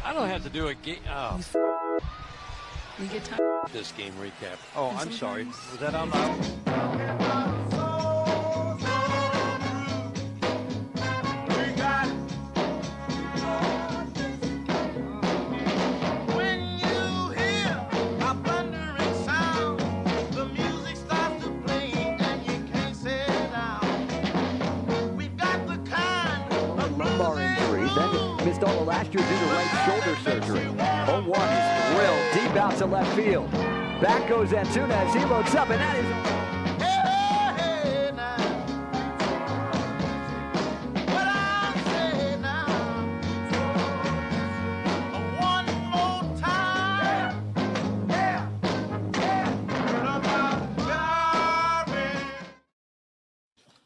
I don't have to do a game. Oh. We get time. This game recap. Oh, I'm sorry. Was that on loud? Missed all of last year due to right shoulder surgery. 0-1 is drilled deep out to left field. Back goes Antunes. He looks up, and that is...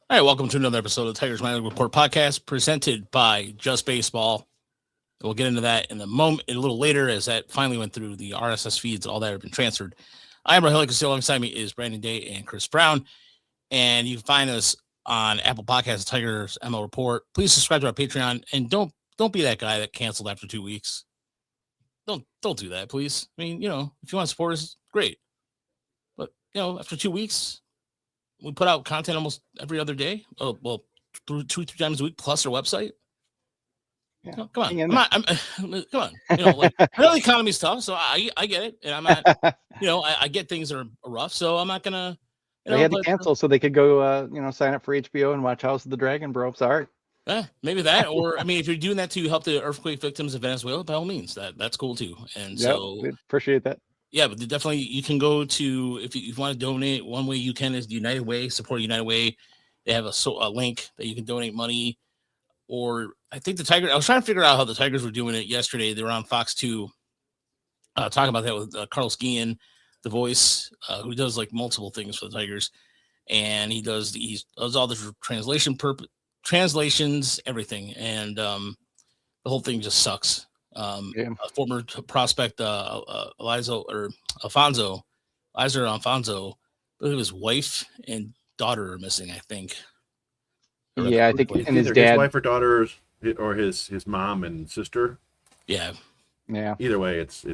All right, welcome to another episode of the Tigers Minor League Report podcast presented by Just Baseball. We'll get into that in a little later, as that finally went through the RSS feeds, all that have been transferred. I am Raheel Castillo. Alongside me is Brandon Day and Chris Brown, and you can find us on Apple Podcasts, Tigers ML Report. Please subscribe to our Patreon, and don't be that guy that canceled after 2 weeks. Don't do that, please. I mean, if you want to support us, great, but after 2 weeks. We put out content almost every other day. Oh, well, 2-3 times a week plus our website. Yeah. No, come on. Come on. I know the economy's tough, so I get it. And I'm not, I get things that are rough, so I'm not going to. They had to cancel so they could go, sign up for HBO and watch House of the Dragon, bro. Sorry. Maybe that. Or, if you're doing that to help the earthquake victims of Venezuela, by all means, that's cool too. And so. Appreciate that. Yeah, but definitely you can go to, if you want to donate, one way you can is the United Way, support United Way. They have a link that you can donate money. Or I think the Tigers, I was trying to figure out how the Tigers were doing it yesterday. They were on Fox 2 talking about that with Carlos Guillen, the voice, who does like multiple things for the Tigers. And he does all the translations, everything. And the whole thing just sucks. A former prospect, Alfonso, his wife and daughter are missing, I think. Yeah, I think, and his dad, his wife or daughter, or his mom and sister. Yeah. Either way, it's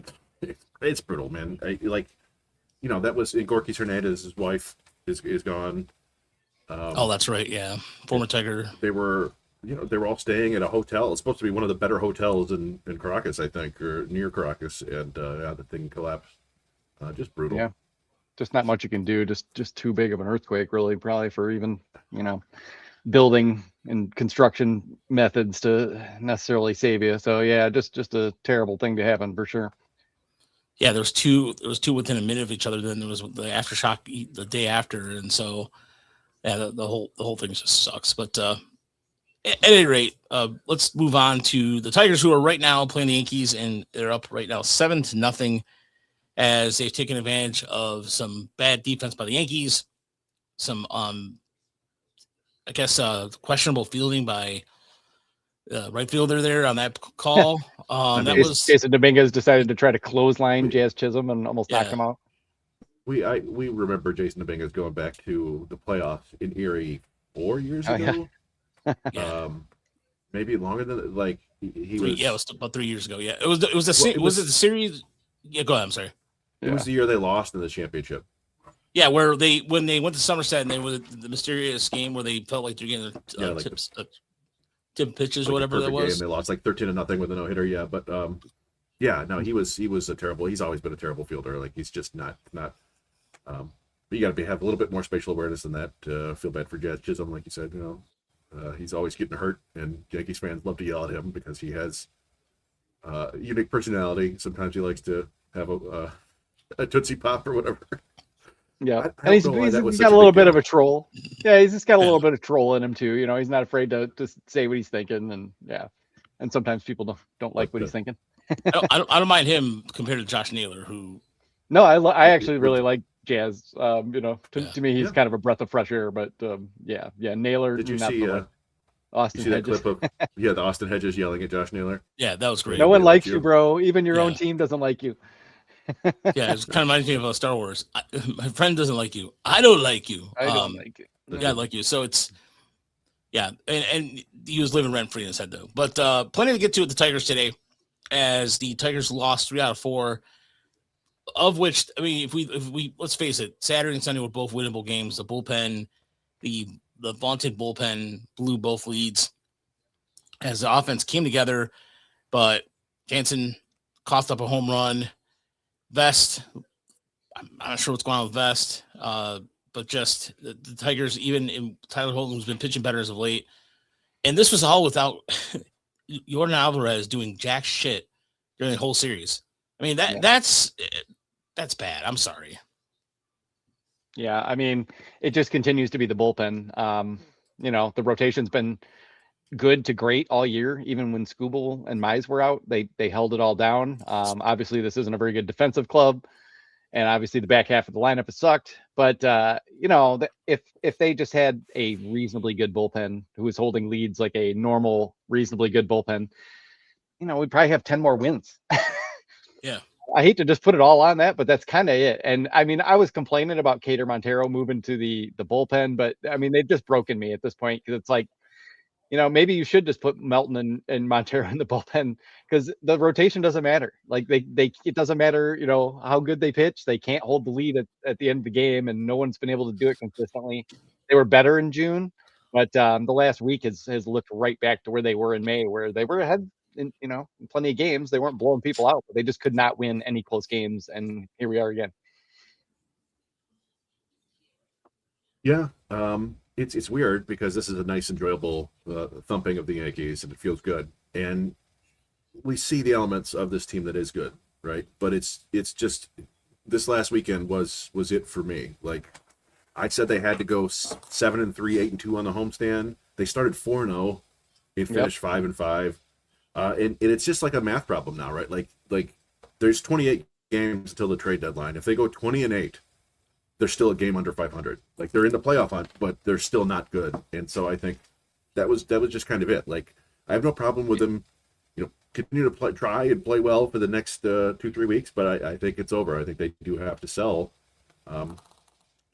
brutal, man. That was Gorky Hernandez. His wife is gone. That's right. Yeah, former Tiger. They were all staying at a hotel. It's supposed to be one of the better hotels in Caracas, I think, or near Caracas, and the thing collapsed. Just brutal. Yeah, just not much you can do. Just too big of an earthquake, really, probably for even building and construction methods to necessarily save you. So yeah, just a terrible thing to happen for sure. Yeah, there was two within a minute of each other. Then there was the aftershock the day after, and so yeah, the whole thing just sucks. But at any rate, let's move on to the Tigers, who are right now playing the Yankees, and they're up right now 7-0, as they've taken advantage of some bad defense by the Yankees, some questionable fielding by right fielder there on that call. That was Jason Dominguez decided to try to clothesline Jazz Chisholm and almost knocked him out. We remember Jason Dominguez going back to the playoffs in Erie 4 years ago. Yeah. Maybe longer than he was. Yeah, it was about 3 years ago. Yeah, was it the series? Yeah, go ahead. I'm sorry. It was the year they lost in the championship. Yeah, when they went to Somerset and they were the mysterious game where they felt like they're getting tip pitches or whatever that was. Game. They lost 13-0 with a no hitter. Yeah, but he was a terrible. He's always been a terrible fielder. He's just not. But you got to have a little bit more spatial awareness than that. Feel bad for Jazz Chisholm, like you said. He's always getting hurt, and Yankees fans love to yell at him because he has a unique personality. Sometimes he likes to have a Tootsie Pop or whatever. Yeah, and he's got a little bit of a troll. Yeah, he's just got a little bit of troll in him too. He's not afraid to say what he's thinking, and sometimes people don't like what he's thinking. I don't mind him compared to Josh Naylor, who. No, I actually really like Jazz. To me, he's kind of a breath of fresh air. But Naylor. Did you see Austin Hedges? That clip of the Austin Hedges yelling at Josh Naylor? Yeah, that was great. No one likes you, bro. Even your own team doesn't like you. Yeah, it's kind of reminds me of Star Wars. My friend doesn't like you. I don't like you. I don't like you. Yeah, I like you. So it's and he was living rent free in his head though. But plenty to get to with the Tigers today. as the Tigers lost 3 out of 4, of which, I mean, if we let's face it, Saturday and Sunday were both winnable games. The bullpen, the vaunted bullpen blew both leads as the offense came together, but Jansen coughed up a home run. Vest, I'm not sure what's going on with Vest, but just the Tigers, even in Tyler Holton, who's been pitching better as of late. And this was all without Jordan Alvarez doing jack shit during the whole series. I mean, that's bad. I'm sorry. Yeah, I mean, it just continues to be the bullpen. The rotation's been good to great all year. Even when Skubal and Mize were out, they held it all down. Obviously, this isn't a very good defensive club, and obviously the back half of the lineup has sucked. But if they just had a reasonably good bullpen who was holding leads like a normal, reasonably good bullpen, we'd probably have 10 more wins. Yeah. I hate to just put it all on that, but that's kind of it. And I mean, I was complaining about Cater Montero moving to the bullpen, but I mean, they've just broken me at this point, because it's like, maybe you should just put Melton and Montero in the bullpen, because the rotation doesn't matter. Like it doesn't matter, how good they pitch. They can't hold the lead at the end of the game, and no one's been able to do it consistently. They were better in June, but the last week has looked right back to where they were in May, where they were ahead in plenty of games. They weren't blowing people out, but they just could not win any close games. And here we are again. Yeah. It's weird, because this is a nice, enjoyable thumping of the Yankees, and it feels good. And we see the elements of this team that is good, right? But it's just, this last weekend was it for me. Like, I said they had to go 7-3, 8-2 on the homestand. They started 4-0 and finished 5-5. And it's just like a math problem now, right? Like there's 28 games until the trade deadline. If they go 20-8, they're still a game under 500. Like, they're in the playoff hunt, but they're still not good. And so I think that was just kind of it. Like, I have no problem with them, continue to try and play well for the next 2-3 weeks, but I think it's over. I think they do have to sell.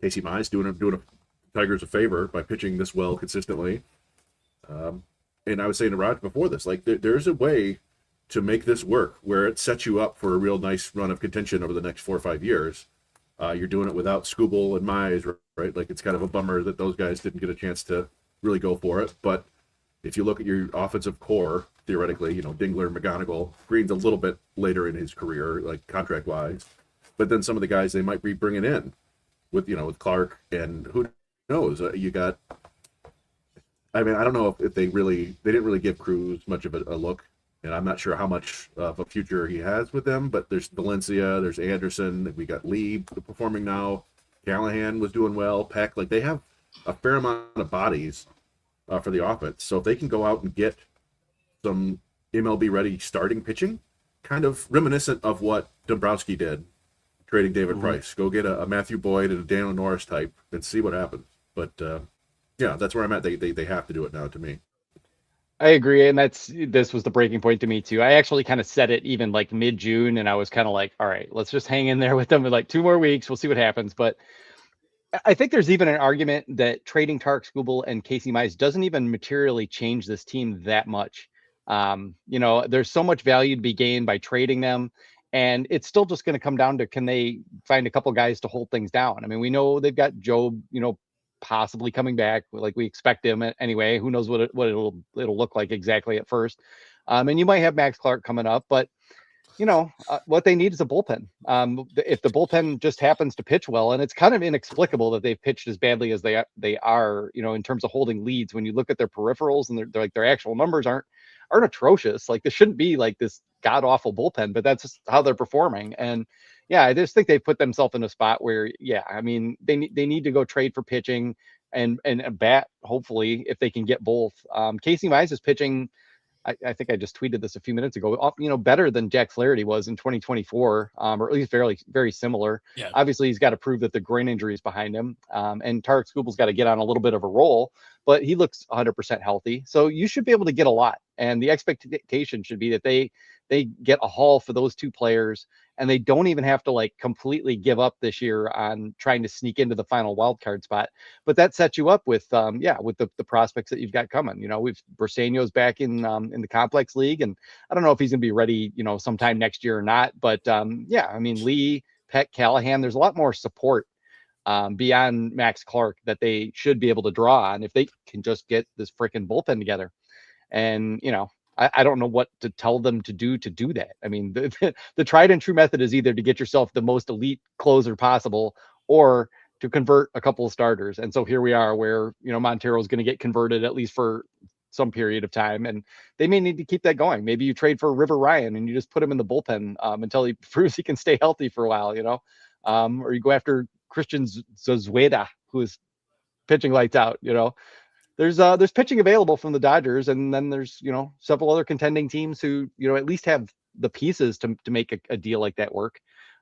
Casey Mize doing a Tigers a favor by pitching this well consistently. And I was saying to Raj before this, like, there's a way to make this work where it sets you up for a real nice run of contention over the next 4 or 5 years. You're doing it without Skubal and Mize, right? Like, it's kind of a bummer that those guys didn't get a chance to really go for it. But if you look at your offensive core, theoretically, Dingler, McGonigal, Green's a little bit later in his career, like, contract-wise. But then some of the guys they might be bringing in with with Clark, and who knows? You got. I mean, I don't know if they didn't really give Cruz much of a look, and I'm not sure how much of a future he has with them. But there's Valencia, there's Anderson, we got Lee performing now. Callahan was doing well. Peck, like, they have a fair amount of bodies for the offense. So if they can go out and get some MLB ready starting pitching, kind of reminiscent of what Dombrowski did, trading David Price, go get a Matthew Boyd and a Daniel Norris type and see what happens. But yeah, that's where I'm at. They have to do it now, to me. I agree, and this was the breaking point to me too. I actually kind of said it even like mid-June, and I was kind of like, all right, let's just hang in there with them for like 2 more weeks. We'll see what happens. But I think there's even an argument that trading Tarek Skubal and Casey Mize doesn't even materially change this team that much. There's so much value to be gained by trading them, and it's still just going to come down to, can they find a couple guys to hold things down? I mean, we know they've got Job, possibly coming back, like we expect him anyway. Who knows what it'll look like exactly at first. And you might have Max Clark coming up, but what they need is a bullpen. If the bullpen just happens to pitch well, and it's kind of inexplicable that they've pitched as badly as they are, in terms of holding leads. When you look at their peripherals, and they're like, their actual numbers aren't atrocious. Like, this shouldn't be like this god awful bullpen, but that's just how they're performing. And yeah, I just think they've put themselves in a spot where, I mean, they need to go trade for pitching and a bat, hopefully, if they can get both. Casey Mize is pitching. I think I just tweeted this a few minutes ago, better than Jack Flaherty was in 2024, or at least very, very similar. Yeah. Obviously, he's got to prove that the groin injury is behind him. And Tarek Skubal's got to get on a little bit of a roll. but he looks 100% healthy. So you should be able to get a lot. And the expectation should be that they get a haul for those two players, and they don't even have to like completely give up this year on trying to sneak into the final wild card spot. But that sets you up with with the prospects that you've got coming. We've Briseño's back in the complex league, and I don't know if he's going to be ready, sometime next year or not. But Lee, Peck, Callahan, there's a lot more support beyond Max Clark that they should be able to draw on if they can just get this freaking bullpen together. And, I don't know what to tell them to do that. I mean, the tried and true method is either to get yourself the most elite closer possible or to convert a couple of starters. And so here we are where, Montero is going to get converted at least for some period of time, and they may need to keep that going. Maybe you trade for River Ryan and you just put him in the bullpen until he proves he can stay healthy for a while, or you go after Christian Zozueda, who is pitching lights out. There's pitching available from the Dodgers, and then there's several other contending teams who at least have the pieces to make a deal like that work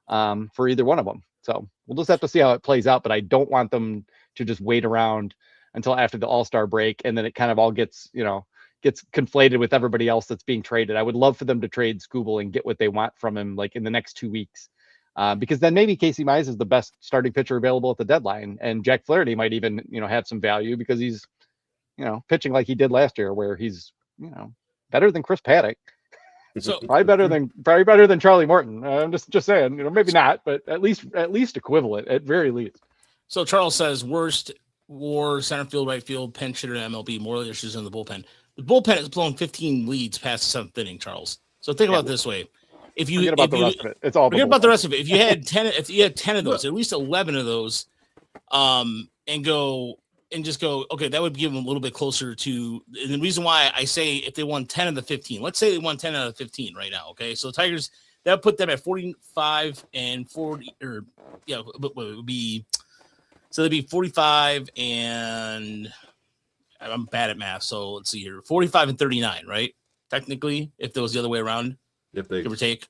for either one of them. So we'll just have to see how it plays out, but I don't want them to just wait around until after the All-Star break, and then it kind of all gets conflated with everybody else that's being traded. I would love for them to trade Skubal and get what they want from him like in the next 2 weeks. Because then maybe Casey Mize is the best starting pitcher available at the deadline, and Jack Flaherty might even have some value because he's pitching like he did last year, where he's better than Chris Paddock. So probably better than Charlie Morton. I'm just saying, maybe not, but at least equivalent at very least. So Charles says worst WAR, center field, right field, pinch hitter, MLB, more issues in the bullpen. The bullpen has blown 15 leads past the seventh inning, Charles. So think about it this way. If you forget about the rest of it, it's all forget about the rest of it. If you had 10 of those, at least 11 of those, and just go, okay, that would give them a little bit closer to. And the reason why I say if they won 10 of the 15, let's say they won 10 out of 15 right now. Okay. So the Tigers, that would put them at 45 and 40, or but it would be, so they'd be 45 and I'm bad at math. So let's see here, 45 and 39, right? Technically, if it was the other way around, if they give or take,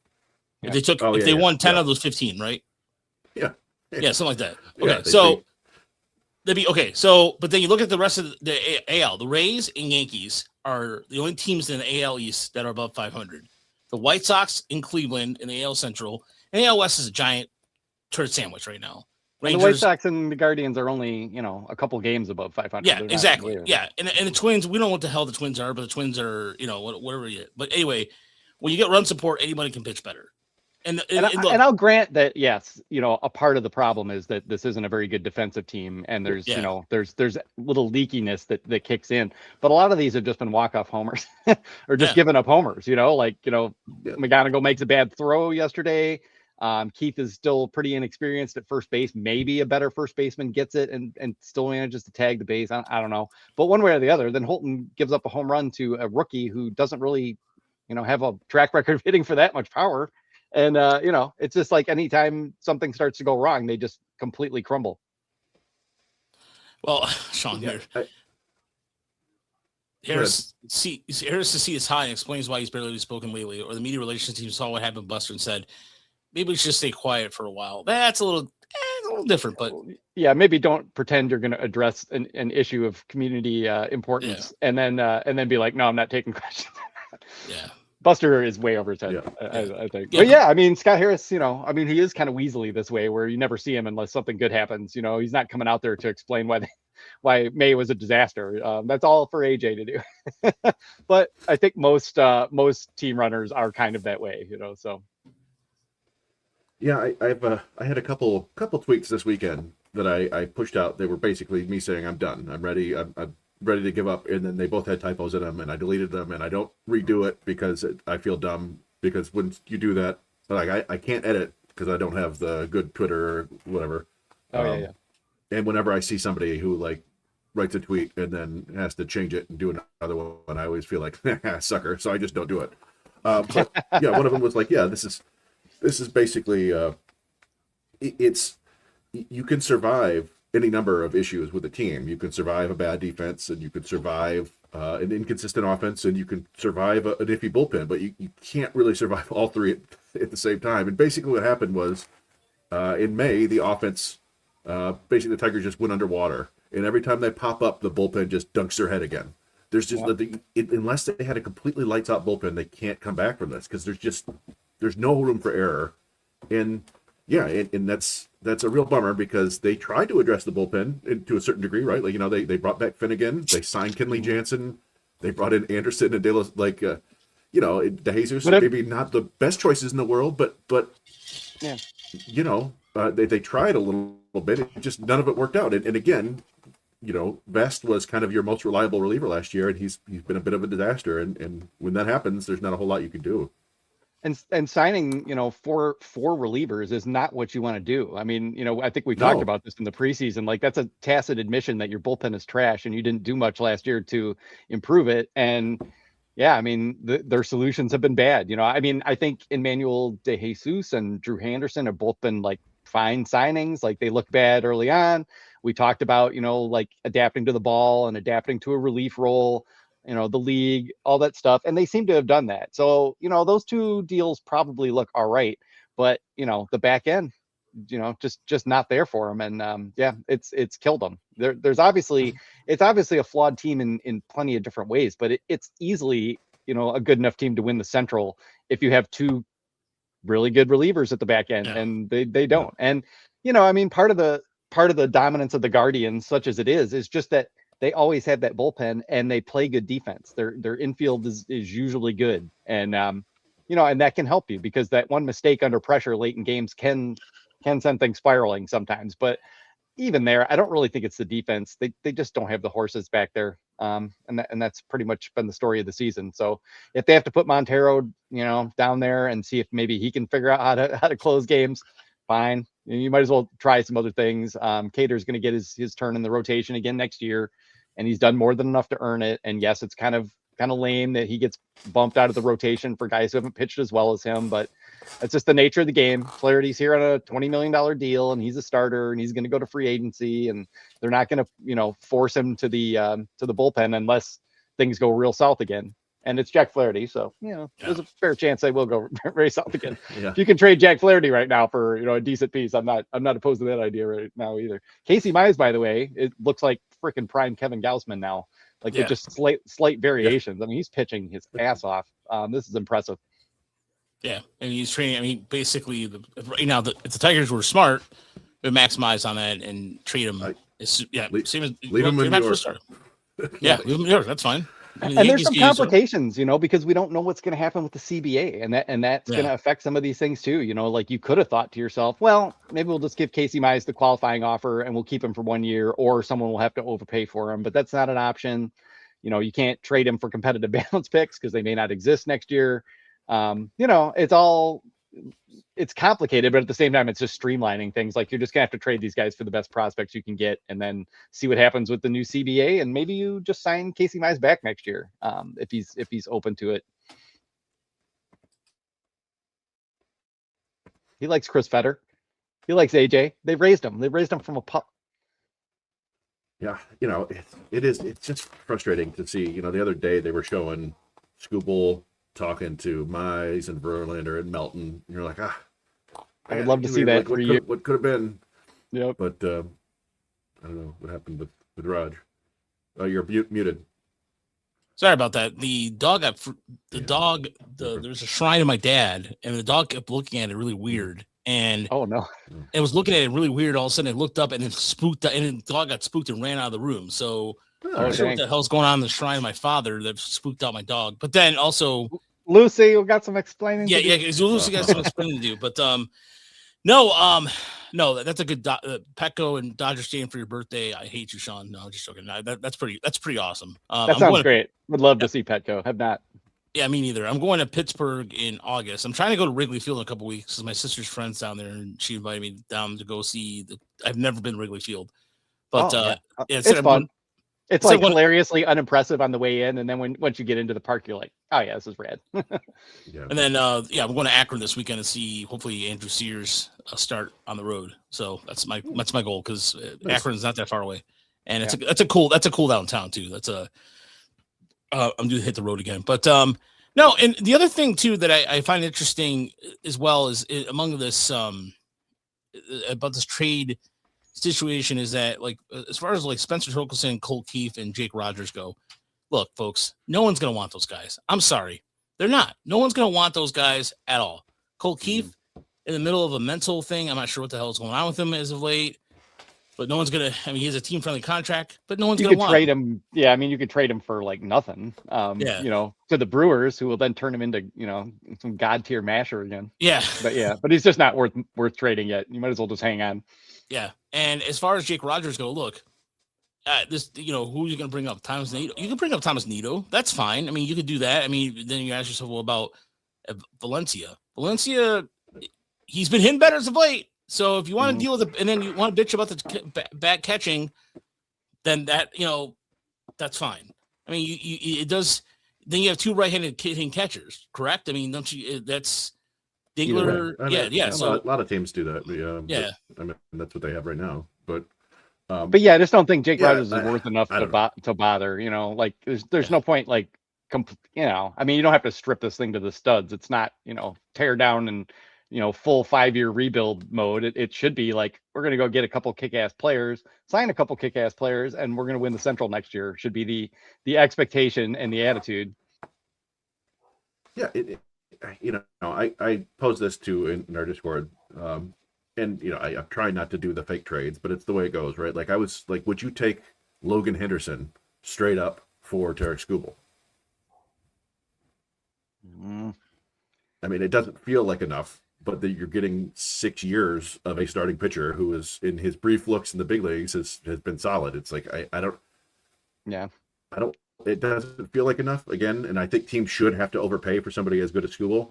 if they took, if they won 10 of those 15, right? Yeah, something like that. Okay, so they'd be okay. So, but then you look at the rest of the AL. The Rays and Yankees are the only teams in the AL East that are above 500. The White Sox in Cleveland in the AL Central, and the AL West is a giant turd sandwich right now. Rangers, the White Sox and the Guardians are only a couple games above 500. Yeah, exactly. Yeah, and the Twins, we don't know what the hell the Twins are, but the Twins are whatever. But anyway, when you get run support, anybody can pitch better. And I'll grant that, yes, a part of the problem is that this isn't a very good defensive team, and there's there's little leakiness that kicks in. But a lot of these have just been walk-off homers or just giving up homers. McGonigal makes a bad throw yesterday. Keith is still pretty inexperienced at first base. Maybe a better first baseman gets it and still manages to tag the base. I don't know, but one way or the other, then Holton gives up a home run to a rookie who doesn't really, have a track record of hitting for that much power. And, it's just like anytime something starts to go wrong, they just completely crumble. Well, Sean, Harris to see his high and explains why he's barely spoken lately, or the media relations team saw what happened with Buster and said, maybe we should stay quiet for a while. That's a little different, but yeah, maybe don't pretend you're going to address an issue of community importance and then be like, no, I'm not taking questions. Yeah. Buster is way over his head, I think. Yeah. But yeah, I mean, Scott Harris, he is kind of weaselly this way, where you never see him unless something good happens. He's not coming out there to explain why May was a disaster. That's all for AJ to do. But I think most team runners are kind of that way, so. Yeah, I had a couple tweaks this weekend that I pushed out. They were basically me saying I'm done. I'm ready. I'm ready to give up. And then they both had typos in them, and I deleted them, and I don't redo it because I feel dumb. Because when you do that, like I can't edit because I don't have the good Twitter or whatever. Yeah. And whenever I see somebody who like writes a tweet and then has to change it and do another one, I always feel like sucker. So I just don't do it. But yeah, one of them was like, yeah, this is basically it's you can survive any number of issues with a team. You can survive a bad defense, and you can survive an inconsistent offense, and you can survive an iffy bullpen, but you can't really survive all three at the same time. And basically what happened was in May, the offense, basically the Tigers just went underwater. and every time they pop up, the bullpen just dunks their head again. There's just unless they had a completely lights out bullpen, they can't come back from this because there's no room for error, and that's a real bummer because they tried to address the bullpen to a certain degree, right? Like they brought back Finnegan, they signed Kenley Jansen, they brought in Anderson and De La, De Jesus, maybe not the best choices in the world, but yeah. They tried a little bit. It just none of it worked out. And again, Vest was kind of your most reliable reliever last year, and he's been a bit of a disaster. And when that happens, there's not a whole lot you can do. And signing, four relievers is not what you want to do. I mean, I think we talked about this in the preseason. Like that's a tacit admission that your bullpen is trash, and you didn't do much last year to improve it. And yeah, I mean, their solutions have been bad. I mean, I think Emmanuel De Jesus and Drew Henderson have both been like fine signings. Like they look bad early on. We talked about, like adapting to the ball and adapting to a relief role, the league, all that stuff. And they seem to have done that. So, those two deals probably look all right. But, the back end, just not there for them. And it's killed them. It's obviously a flawed team in plenty of different ways, but it's easily, a good enough team to win the Central if you have two really good relievers at the back end, and they don't. And I mean, part of the dominance of the Guardians, such as it is just that they always have that bullpen and they play good defense. Their infield is usually good, and and that can help you because that one mistake under pressure late in games can send things spiraling sometimes. But even there, I don't really think it's the defense. They just don't have the horses back there. And that's pretty much been the story of the season. So if they have to put Montero, down there and see if maybe he can figure out how to close games, fine. You might as well try some other things. Cater's going to get his turn in the rotation again next year, and he's done more than enough to earn it. And yes, it's kind of lame that he gets bumped out of the rotation for guys who haven't pitched as well as him, but that's just the nature of the game. Flaherty's here on a $20 million deal, and he's a starter, and he's going to go to free agency, and they're not going to, force him to the bullpen unless things go real south again. And it's Jack Flaherty, so there's a fair chance they will go very south again. Yeah. If you can trade Jack Flaherty right now for a decent piece, I'm not opposed to that idea right now either. Casey Mize, by the way, it looks like freaking prime Kevin Gausman now, with just slight variations. I mean, he's pitching his ass off. This is impressive. Yeah, and he's training. I mean, basically, right now, if the Tigers were smart, they would maximize on that and trade him. Same as leave him in New York. Yeah, leave him in New York. That's fine. And there's some complications, because we don't know what's going to happen with the CBA, and that's going to affect some of these things too. Like you could have thought to yourself, well, maybe we'll just give Casey Mize the qualifying offer and we'll keep him for 1 year, or someone will have to overpay for him. But that's not an option. You can't trade him for competitive balance picks because they may not exist next year. It's complicated, but at the same time, it's just streamlining things. Like you're just gonna have to trade these guys for the best prospects you can get, and then see what happens with the new CBA. And maybe you just sign Casey Mize back next year, if he's open to it. He likes Chris Fetter. He likes AJ. They've raised him. They've raised him from a pup. Yeah, it's just frustrating to see. The other day they were showing Skubal talking to Mize and Verlander and Melton. And you're like, I would love to see that for you. What could have been? Yep. But I don't know what happened with Raj. You're muted. Sorry about that. The dog there's a shrine of my dad, and the dog kept looking at it really weird. And oh no, it was looking at it really weird. All of a sudden, it looked up and it spooked, and the dog got spooked and ran out of the room. So I'm not sure what the hell's going on in the shrine of my father that spooked out my dog. But then also Lucy, you got some explaining. Yeah, Lucy got some explaining to do. But no, that's a good Petco and Dodger Stadium for your birthday. I hate you, Sean. No, just joking. No, that's pretty awesome. That sounds great. Would love to see Petco. Have not. Yeah, me neither. I'm going to Pittsburgh in August. I'm trying to go to Wrigley Field in a couple weeks because my sister's friend's down there, and she invited me down to go see. I've never been to Wrigley Field, but it's fun. It's like hilariously unimpressive on the way in, and then once you get into the park, you're like, "Oh yeah, this is rad." And then I'm going to Akron this weekend to see hopefully Andrew Sears start on the road. So that's my goal because Akron's not that far away, and it's a cool downtown too. I'm due to hit the road again, but no. And the other thing too that I find interesting as well is among this about this trade situation is that, like, as far as like Spencer Torkelson, Colt Keith, and Jake Rogers go, look, folks, no one's going to want those guys. I'm sorry. They're not. No one's going to want those guys at all. Colt Keith in the middle of a mental thing. I'm not sure what the hell is going on with him as of late, but no one's going to, I mean, he has a team friendly contract, but no one's going to want trade him. Yeah. I mean, you could trade him for like nothing, you know, to the Brewers, who will then turn him into, you know, some god tier masher again. Yeah. But he's just not worth trading yet. You might as well just hang on. Yeah. And as far as Jake Rogers go, look, this, you know, who are you going to bring up? Thomas Nido. You can bring up Thomas Nido. That's fine. I mean, you could do that. I mean, then you ask yourself, well, about Valencia. Valencia, he's been hitting better as of late. So if you want to deal with it, and then you want to bitch about the bad catching, then that, you know, that's fine. I mean, it does. Then you have two right-handed hitting catchers, correct? I mean, don't you? That's Digler. Yeah. So a lot of teams do that. Yeah. But, I mean, that's what they have right now. But yeah, I just don't think Jake Rogers is worth enough to bother. You know, like there's no point. Like, you know, I mean, you don't have to strip this thing to the studs. It's not, you know, tear down and, you know, full 5-year rebuild mode. It should be like, we're going to go get a couple kick-ass players, sign a couple kick-ass players, and we're going to win the Central next year. Should be the expectation and the attitude. Yeah, you know, I posed this too in our Discord, and you know, I'm trying not to do the fake trades, but it's the way it goes, right? Like I was like, would you take Logan Henderson straight up for Tarek Skubal? I mean, it doesn't feel like enough, but that you're getting 6 years of a starting pitcher who is, in his brief looks in the big leagues, has been solid. It's like I don't. It doesn't feel like enough again, and I think teams should have to overpay for somebody as good as Skubal.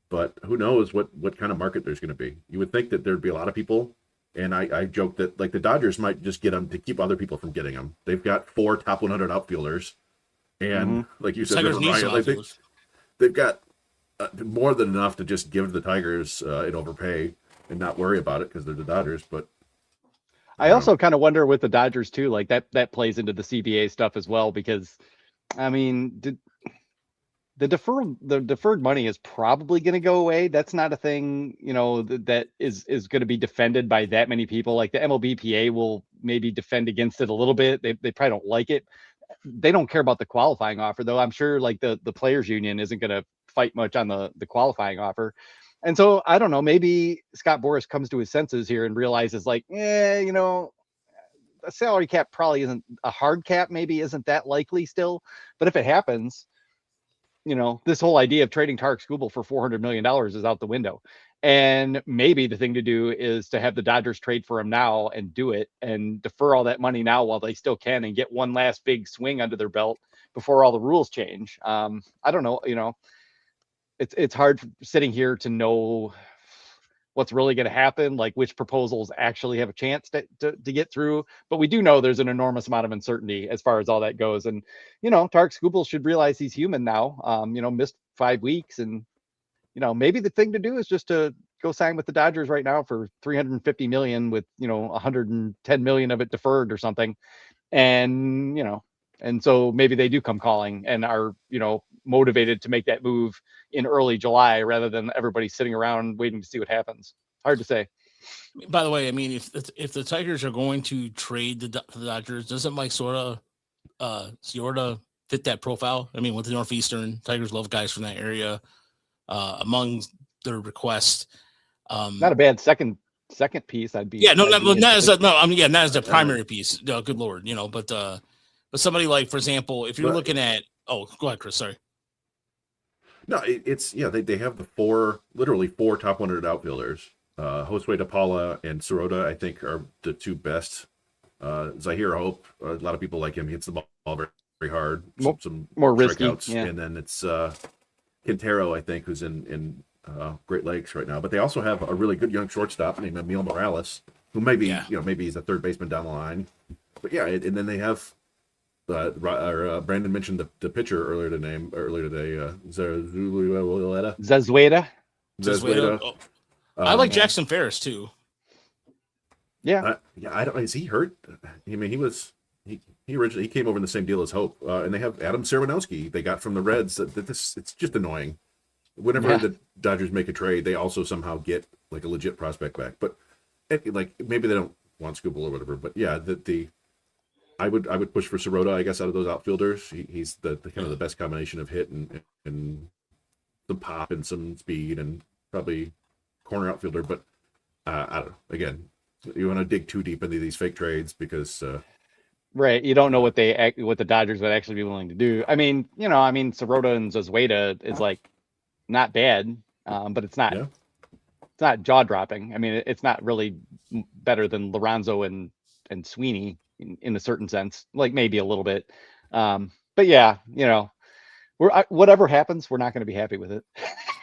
But who knows what kind of market there's going to be? You would think that there'd be a lot of people, and I joke that like the Dodgers might just get them to keep other people from getting them. They've got 4 top 100 outfielders, and like you said, they've got more than enough to just give the Tigers an overpay and not worry about it because they're the Dodgers. But I also kind of wonder with the Dodgers too, like that plays into the CBA stuff as well, because I mean, the deferred money is probably going to go away. That's not a thing, you know, that is going to be defended by that many people. Like the MLBPA will maybe defend against it a little bit. They probably don't like it. They don't care about the qualifying offer, though. I'm sure like the players union isn't going to fight much on the qualifying offer. And so I don't know, maybe Scott Boras comes to his senses here and realizes like, you know, a salary cap probably isn't a hard cap, maybe isn't that likely still. But if it happens, you know, this whole idea of trading Tarek Skubal for $400 million is out the window. And maybe the thing to do is to have the Dodgers trade for him now and do it and defer all that money now while they still can and get one last big swing under their belt before all the rules change. I don't know, you know, it's hard sitting here to know what's really going to happen, like which proposals actually have a chance to get through. But we do know there's an enormous amount of uncertainty as far as all that goes. And, you know, Tarek Skubal should realize he's human now, you know, missed 5 weeks. And, you know, maybe the thing to do is just to go sign with the Dodgers right now for $350 million with, you know, $110 million of it deferred or something. And, you know, and so maybe they do come calling and are, you know, motivated to make that move in early July rather than everybody sitting around waiting to see what happens. Hard to say. By the way, I mean, if the Tigers are going to trade the Dodgers, doesn't Mike Sorta fit that profile? I mean, with the Northeastern, Tigers love guys from that area. Among their requests, not a bad second piece. I'd be not as the primary piece. No, good Lord, you know, but somebody like, for example, if you're looking at, go ahead, Chris. Sorry. No, they have literally four top 100 outfielders. Josue DePaula and Sirota, I think, are the two best. Zahir Hope, a lot of people like him. He hits the ball very, very hard. Some more risky. Yeah. And then it's Quintero, I think, who's in Great Lakes right now. But they also have a really good young shortstop named Emil Morales, who maybe he's a third baseman down the line. But yeah, and then they have Brandon mentioned the pitcher earlier today. Zazueta. Oh. I like Jackson Ferris too. Yeah. I don't. Is he hurt? I mean, he originally came over in the same deal as Hope, and they have Adam Serwanowski they got from the Reds. It's just annoying. Whenever the Dodgers make a trade, they also somehow get like a legit prospect back. But like maybe they don't Juan Scooble or whatever. But yeah, I would push for Sirota, I guess, out of those outfielders. He's the kind of the best combination of hit and some pop and some speed and probably corner outfielder. But I don't know. Again, you want to dig too deep into these fake trades because right. You don't know what the Dodgers would actually be willing to do. I mean, Sirota and Zozueta is like not bad, but it's not. Yeah. It's not jaw dropping. I mean, it's not really better than Lorenzo and Sweeney in a certain sense, like maybe a little bit. But yeah, whatever happens, we're not going to be happy with it.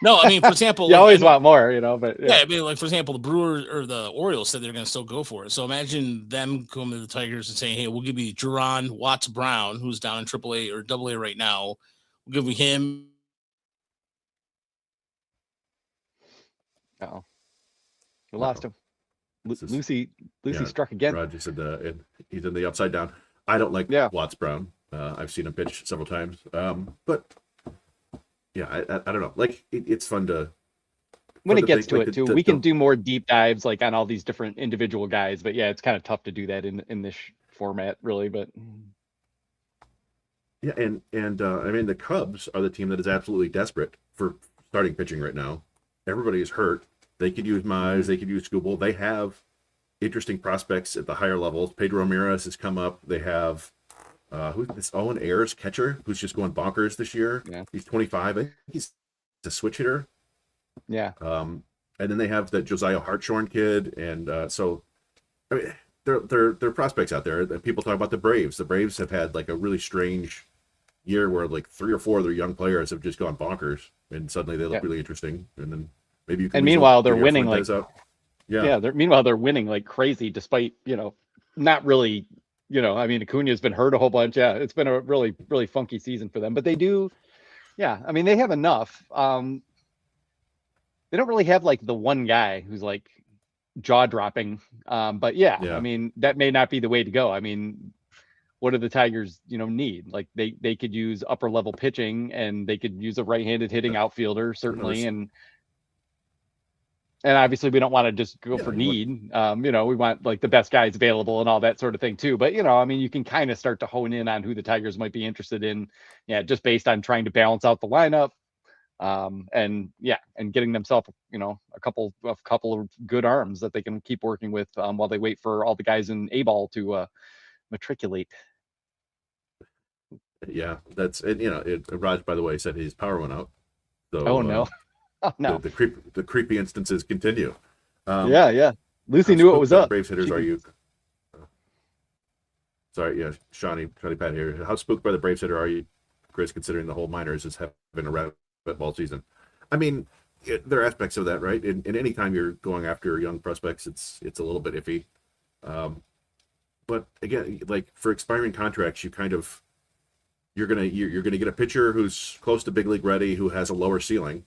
No, I mean, for example, you always want more, but yeah, I mean, like for example, the Brewers or the Orioles said they're going to still go for it. So imagine them coming to the Tigers and saying, "Hey, we'll give you Jerron Watts Brown, who's down in AAA or AA right now. We'll give you him." Oh, we lost him. Lucy yeah, struck again. Roger said he's in the upside down. I don't like Watts Brown. I've seen him pitch several times. But yeah, I don't know. Like it's fun to when it gets to it too. We can do more deep dives like on all these different individual guys. But yeah, it's kind of tough to do that in this format, really. But yeah, and I mean the Cubs are the team that is absolutely desperate for starting pitching right now. Everybody is hurt. They could use Mize. They could use Scooble. They have interesting prospects at the higher levels. Pedro Ramirez has come up. They have who's this Owen Ayers catcher who's just going bonkers this year. Yeah. He's 25. I think he's a switch hitter. Yeah. And then they have the Josiah Hartshorn kid, and so I mean, they're prospects out there. People talk about the Braves. The Braves have had like a really strange year where like 3 or 4 of their young players have just gone bonkers, and suddenly they look really interesting, and then. Maybe you can. And meanwhile, they're winning like meanwhile they're winning like crazy, despite not really. I mean, Acuna's been hurt a whole bunch. Yeah, it's been a really really funky season for them. But they do, yeah. I mean, they have enough. They don't really have like the one guy who's like jaw dropping. But yeah, I mean, that may not be the way to go. I mean, what do the Tigers need? Like they could use upper level pitching, and they could use a right-handed hitting outfielder certainly, and obviously we don't want to just go for need. We want like the best guys available and all that sort of thing too. But I mean, you can kind of start to hone in on who the Tigers might be interested in. Yeah, just based on trying to balance out the lineup, and getting themselves a couple of good arms that they can keep working with while they wait for all the guys in A-ball to matriculate. Yeah, that's Raj, by the way, said his power went out. So, oh no. Oh, no. The creepy instances continue. Yeah. Lucy knew what was up. Braves hitters are you? Sorry, yeah, Shawnee Pat here. How spooked by the Braves hitter are you, Chris? Considering the whole minors has been a rabbit ball season. I mean, there are aspects of that, right? And any time you're going after young prospects, it's a little bit iffy. But again, like for expiring contracts, you're gonna get a pitcher who's close to big league ready, who has a lower ceiling.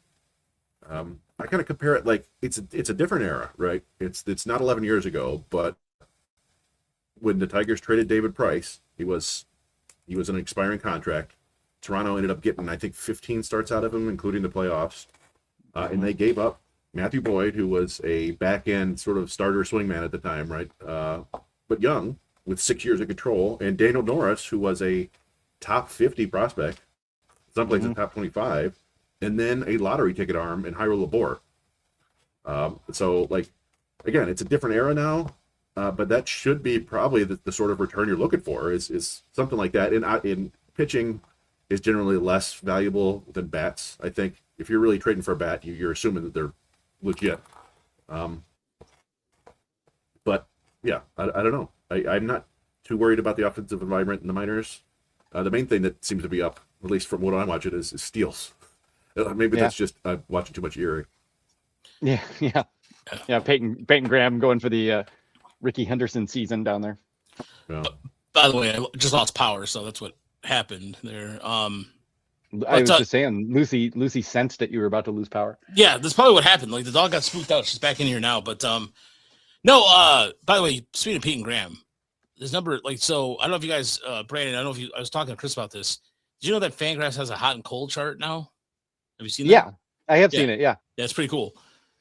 I kind of compare it like it's a different era, right? It's not 11 years ago, but when the Tigers traded David Price, he was an expiring contract. Toronto ended up getting, I think, 15 starts out of him, including the playoffs, and they gave up Matthew Boyd, who was a back end sort of starter swingman at the time, right? But young, with 6 years of control, and Daniel Norris, who was a top 50 prospect, someplace in top 25. And then a lottery ticket arm in Jairo Labor. So, like, again, it's a different era now, but that should be probably the sort of return you're looking for is something like that. In pitching is generally less valuable than bats. I think if you're really trading for a bat, you're assuming that they're legit. But yeah, I don't know. I'm not too worried about the offensive environment in the minors. The main thing that seems to be up, at least from what I'm watching, is steals. Maybe that's just watching too much Erie. Yeah. Peyton Graham going for the Ricky Henderson season down there. Yeah. By the way, I just lost power, so that's what happened there. I was just saying, Lucy sensed that you were about to lose power. Yeah, that's probably what happened. Like the dog got spooked out. She's back in here now, but no. By the way, speaking of Peyton Graham, his number, like, so I don't know if you guys, Brandon, I don't know if I was talking to Chris about this. Did you know that Fangraphs has a hot and cold chart now? Have you seen that? Yeah, I have seen it. Yeah, it's pretty cool.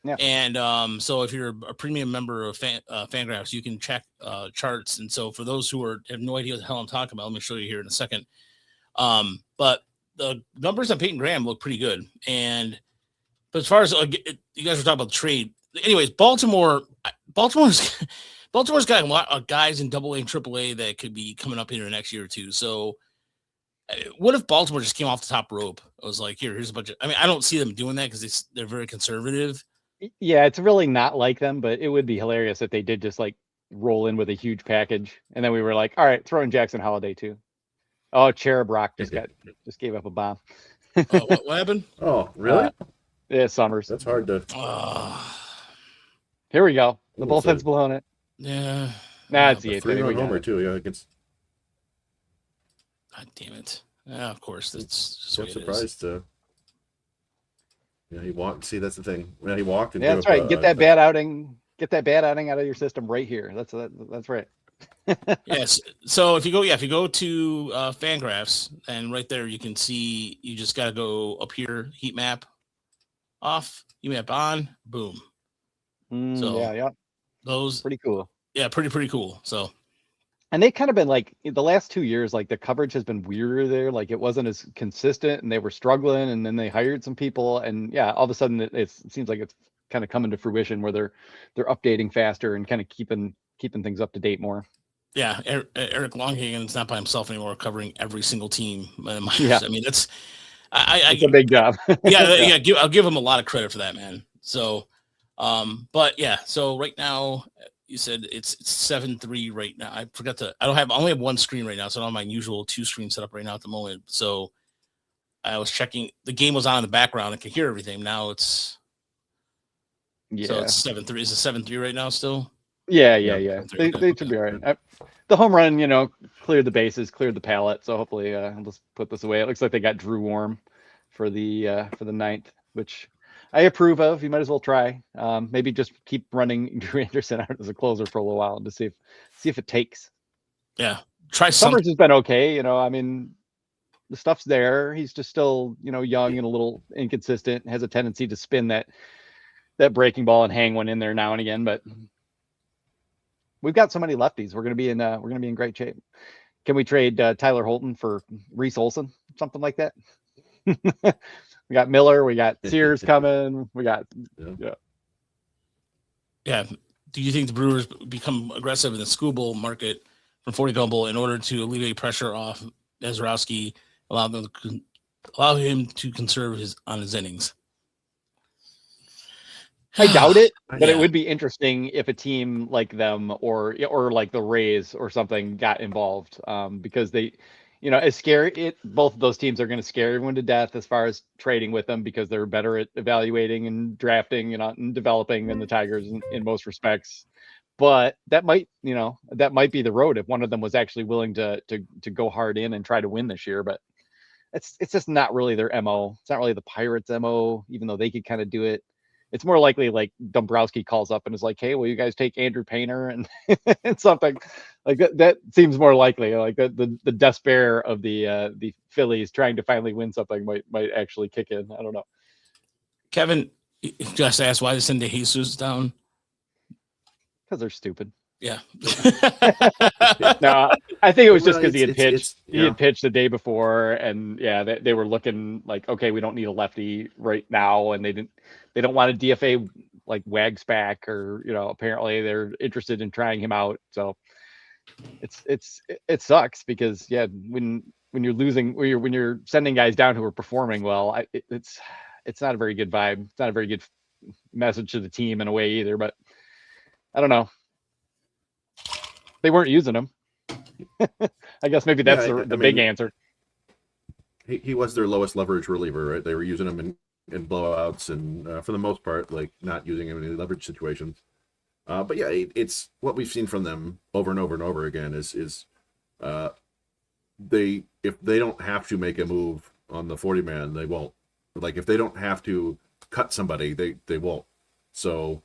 Yeah. And so if you're a premium member of Fangraphs, you can check charts. And so for those who have no idea what the hell I'm talking about, let me show you here in a second. But the numbers on Peyton Graham look pretty good. But as far as you guys were talking about the trade, anyways, Baltimore's got a lot of guys in AA and AAA that could be coming up here in the next year or two. So what if Baltimore just came off the top rope? I was like, here's a bunch of, I mean, I don't see them doing that because they're very conservative. Yeah, it's really not like them, but it would be hilarious if they did just like roll in with a huge package, and then we were like, all right, throw in Jackson Holiday too. Oh, Cherub Rock just gave up a bomb. What happened? Oh, really? Yeah, Summers. That's hard to. Here we go. The Ooh, bullpen's blowing it. Yeah. Nah, it's the eighth. 3-run homer too. Yeah, against. God damn it! Yeah, of course. That's just So what it is. surprised. Yeah, he walked. See, that's the thing. Yeah, he walked. And Yeah, that's right. Get that bad outing. Get that bad outing out of your system right here. That's right. Yes. So if you go to Fangraphs, and right there you can see you just got to go up here, heat map off, heat map on, boom. So yeah, those pretty cool. Yeah, pretty cool. So. And they've kind of been like the last 2 years, like the coverage has been weirder there. Like it wasn't as consistent and they were struggling, and then they hired some people, and yeah, all of a sudden it seems like it's kind of coming to fruition where they're updating faster and kind of keeping things up to date more. Yeah. Eric Longhagen's not by himself anymore, covering every single team. Yeah. I mean, it's a big job. yeah. I'll give him a lot of credit for that, man. So, but yeah, so right now, you said it's 7-3 right now. I only have one screen right now, so I don't have my usual 2 screen set up right now at the moment. So I was checking. The game was on in the background. I could hear everything. Now it's so it's 7-3. Is it 7-3 right now still? Yeah. They should be all right. The home run, cleared the bases, cleared the palette. So hopefully, I'll just put this away. It looks like they got Drew Warm for the ninth, which I approve of. You might as well try. Maybe just keep running Drew Anderson out as a closer for a little while to see if it takes. Yeah, try Summers has been okay. I mean, the stuff's there. He's just still, young and a little inconsistent. Has a tendency to spin that breaking ball and hang one in there now and again. But we've got so many lefties. We're gonna be in great shape. Can we trade Tyler Holton for Reese Olson? Something like that. We got Miller, we got Sears coming, we got Yeah. Do you think the Brewers become aggressive in the Skubal market from 40 Gumbel in order to alleviate pressure off Nezrowski, allow him to conserve his innings? I doubt it, but it would be interesting if a team like them or like the Rays or something got involved, because they, as scary, both of those teams are going to scare everyone to death as far as trading with them, because they're better at evaluating and drafting and developing than the Tigers in most respects. But that might be the road if one of them was actually willing to go hard in and try to win this year. But it's just not really their MO. It's not really the Pirates' MO, even though they could kind of do it. It's more likely like Dombrowski calls up and is like, "Hey, will you guys take Andrew Painter?" and and something like that. That seems more likely. Like the despair of the Phillies trying to finally win something might actually kick in. I don't know. Kevin just asked why they send De Jesus down. Because they're stupid. Yeah. No, I think it was just because he had pitched. He had pitched the day before, and they were looking like, okay, we don't need a lefty right now, and they don't want a DFA like Wags back, or apparently they're interested in trying him out. So it sucks because when you're losing, when you're sending guys down who are performing well, it's not a very good vibe. It's not a very good message to the team in a way either. But I don't know. They weren't using him. I guess maybe that's the big answer. He was their lowest leverage reliever, right? They were using him in blowouts and for the most part, like not using him in any leverage situations. But yeah, it's what we've seen from them over and over and over again is if they don't have to make a move on the 40 man, they won't. Like if they don't have to cut somebody, they won't. So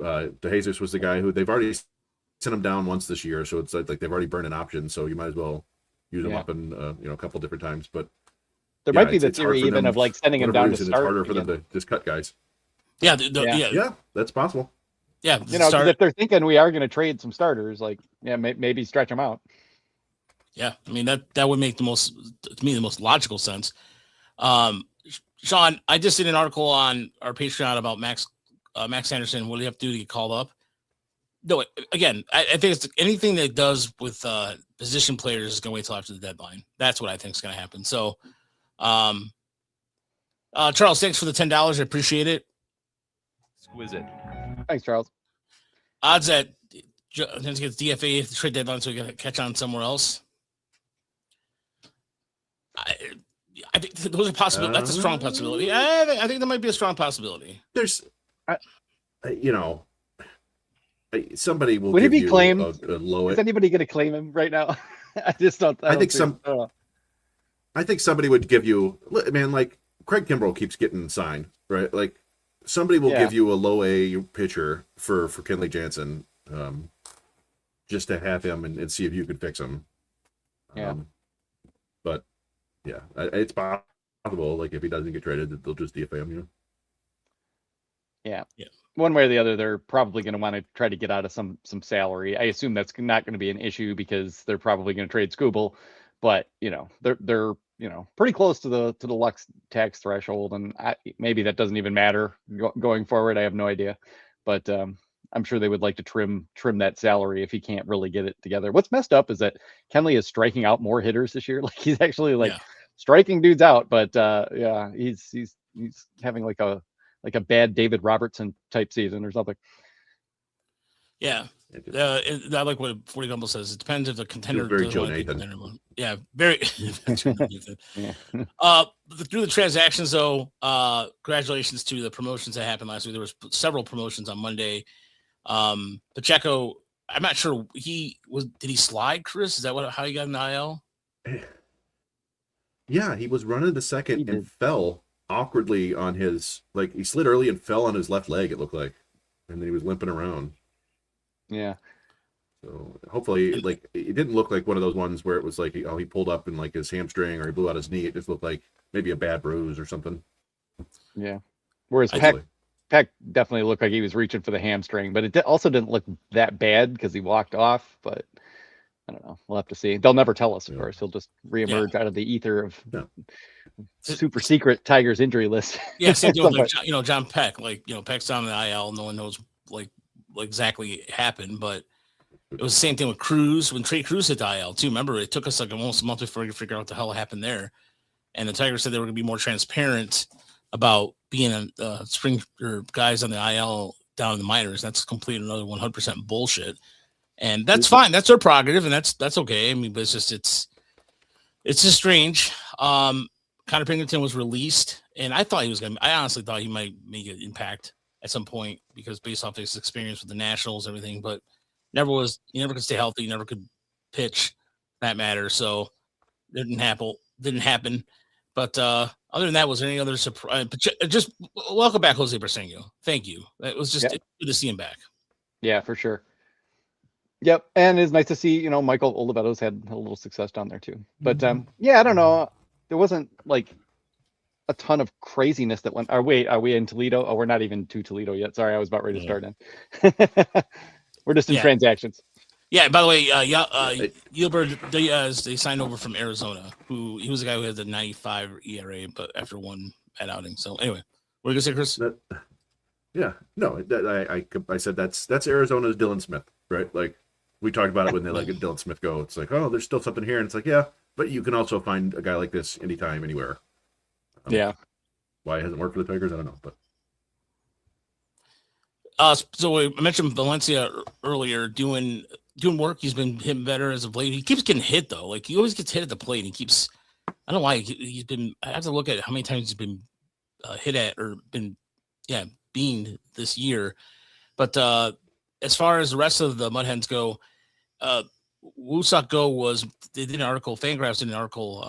De Jesus was the guy who they've already sent him down once this year, so it's like they've already burned an option, so you might as well use them up in a couple different times. But there might be the theory even of like sending him down to start. It's harder for them to just cut guys. Yeah, Yeah, that's possible. Yeah, You know, 'cause if they're thinking we are going to trade some starters, like, yeah, maybe stretch them out. Yeah, I mean that would make the most logical sense. Sean, I just did an article on our Patreon about Max Anderson. What do you have to do to get called up? No, again, I think it's anything that does with position players is going to wait till after the deadline. That's what I think is going to happen. So, Charles, thanks for the $10. I appreciate it. Exquisite. Thanks, Charles. Odds that Jones gets DFA at the trade deadline, so we got to catch on somewhere else. I think those are possible. That's a strong possibility. I think that might be a strong possibility. There's, somebody will. Would he give be you claimed? A low. Is anybody going to claim him right now? I just don't. I think somebody would give you. Man, like Craig Kimbrell keeps getting signed, right? Like somebody will give you a low A pitcher for Kenley Jansen, just to have him and see if you can fix him. Yeah. But yeah, it's possible. Like if he doesn't get traded, they'll just DFA him. Yeah. One way or the other, they're probably going to want to try to get out of some salary. I assume that's not going to be an issue because they're probably going to trade Skubal, but they're pretty close to the Lux tax threshold, and maybe that doesn't even matter going forward. I have no idea, but I'm sure they would like to trim that salary if he can't really get it together. What's messed up is that Kenley is striking out more hitters this year. Like he's actually striking dudes out, but he's having like a bad David Robertson type season or something. Yeah. I like what 40 Gumble says. It depends if the contender. Very Joe Nathan. Yeah, very. Through the transactions, though, congratulations to the promotions that happened last week. There was several promotions on Monday. Pacheco, I'm not sure did he slide, Chris? Is that how he got an IL? Yeah, he was running to second and fell awkwardly on his, like he slid early and fell on his left leg, it looked like, and then he was limping around. Yeah. So hopefully, like, it didn't look like one of those ones where it was like, he pulled up in like his hamstring or he blew out his knee. It just looked like maybe a bad bruise or something. Yeah. Whereas Peck definitely looked like he was reaching for the hamstring, but it also didn't look that bad because he walked off. But I don't know. We'll have to see. They'll never tell us, of course. He'll just reemerge out of the ether of super secret Tigers injury list. Yeah, same thing with John Peck. Like, Peck's on the IL. No one knows like exactly it happened, but it was the same thing with Cruz when Trey Cruz hit the IL too. Remember, it took us like almost a month before we could figure out what the hell happened there. And the Tigers said they were going to be more transparent about being spring or guys on the IL down in the minors. That's complete another 100% bullshit. And that's fine. That's their prerogative, and that's okay. I mean, but it's just strange. Connor Pingleton was released, and I honestly thought he might make an impact at some point because based off his experience with the Nationals and everything, but he never could stay healthy, he never could pitch that matter. So it didn't happen. But other than that, was there any other surprise? Just welcome back, Jose Briseño. Thank you. It was just good to see him back. Yeah, for sure. Yep, and it's nice to see, Michael Olivetto's had a little success down there too. But I don't know. There wasn't like a ton of craziness that went. Are we in Toledo? Oh, we're not even to Toledo yet. Sorry, I was about ready to start in. We're just in transactions. Yeah. By the way, Gilbert Diaz, they signed over from Arizona. He was the guy who had the 95 ERA, but after one bad outing. So anyway, what are you gonna say, Chris? I said that's Arizona's Dylan Smith, right? Like we talked about it when they let Dylan Smith go. It's like, oh, there's still something here, and it's like, yeah, but you can also find a guy like this anytime, anywhere. Why it hasn't worked for the Tigers, I don't know, but. So I mentioned Valencia earlier doing work. He's been hitting better as of late. He keeps getting hit though. Like he always gets hit at the plate. I don't know why he's been. I have to look at how many times he's been hit at or been beamed this year. But as far as the rest of the Mudhens go, Woosak Go they did an article. Fangraphs did an article.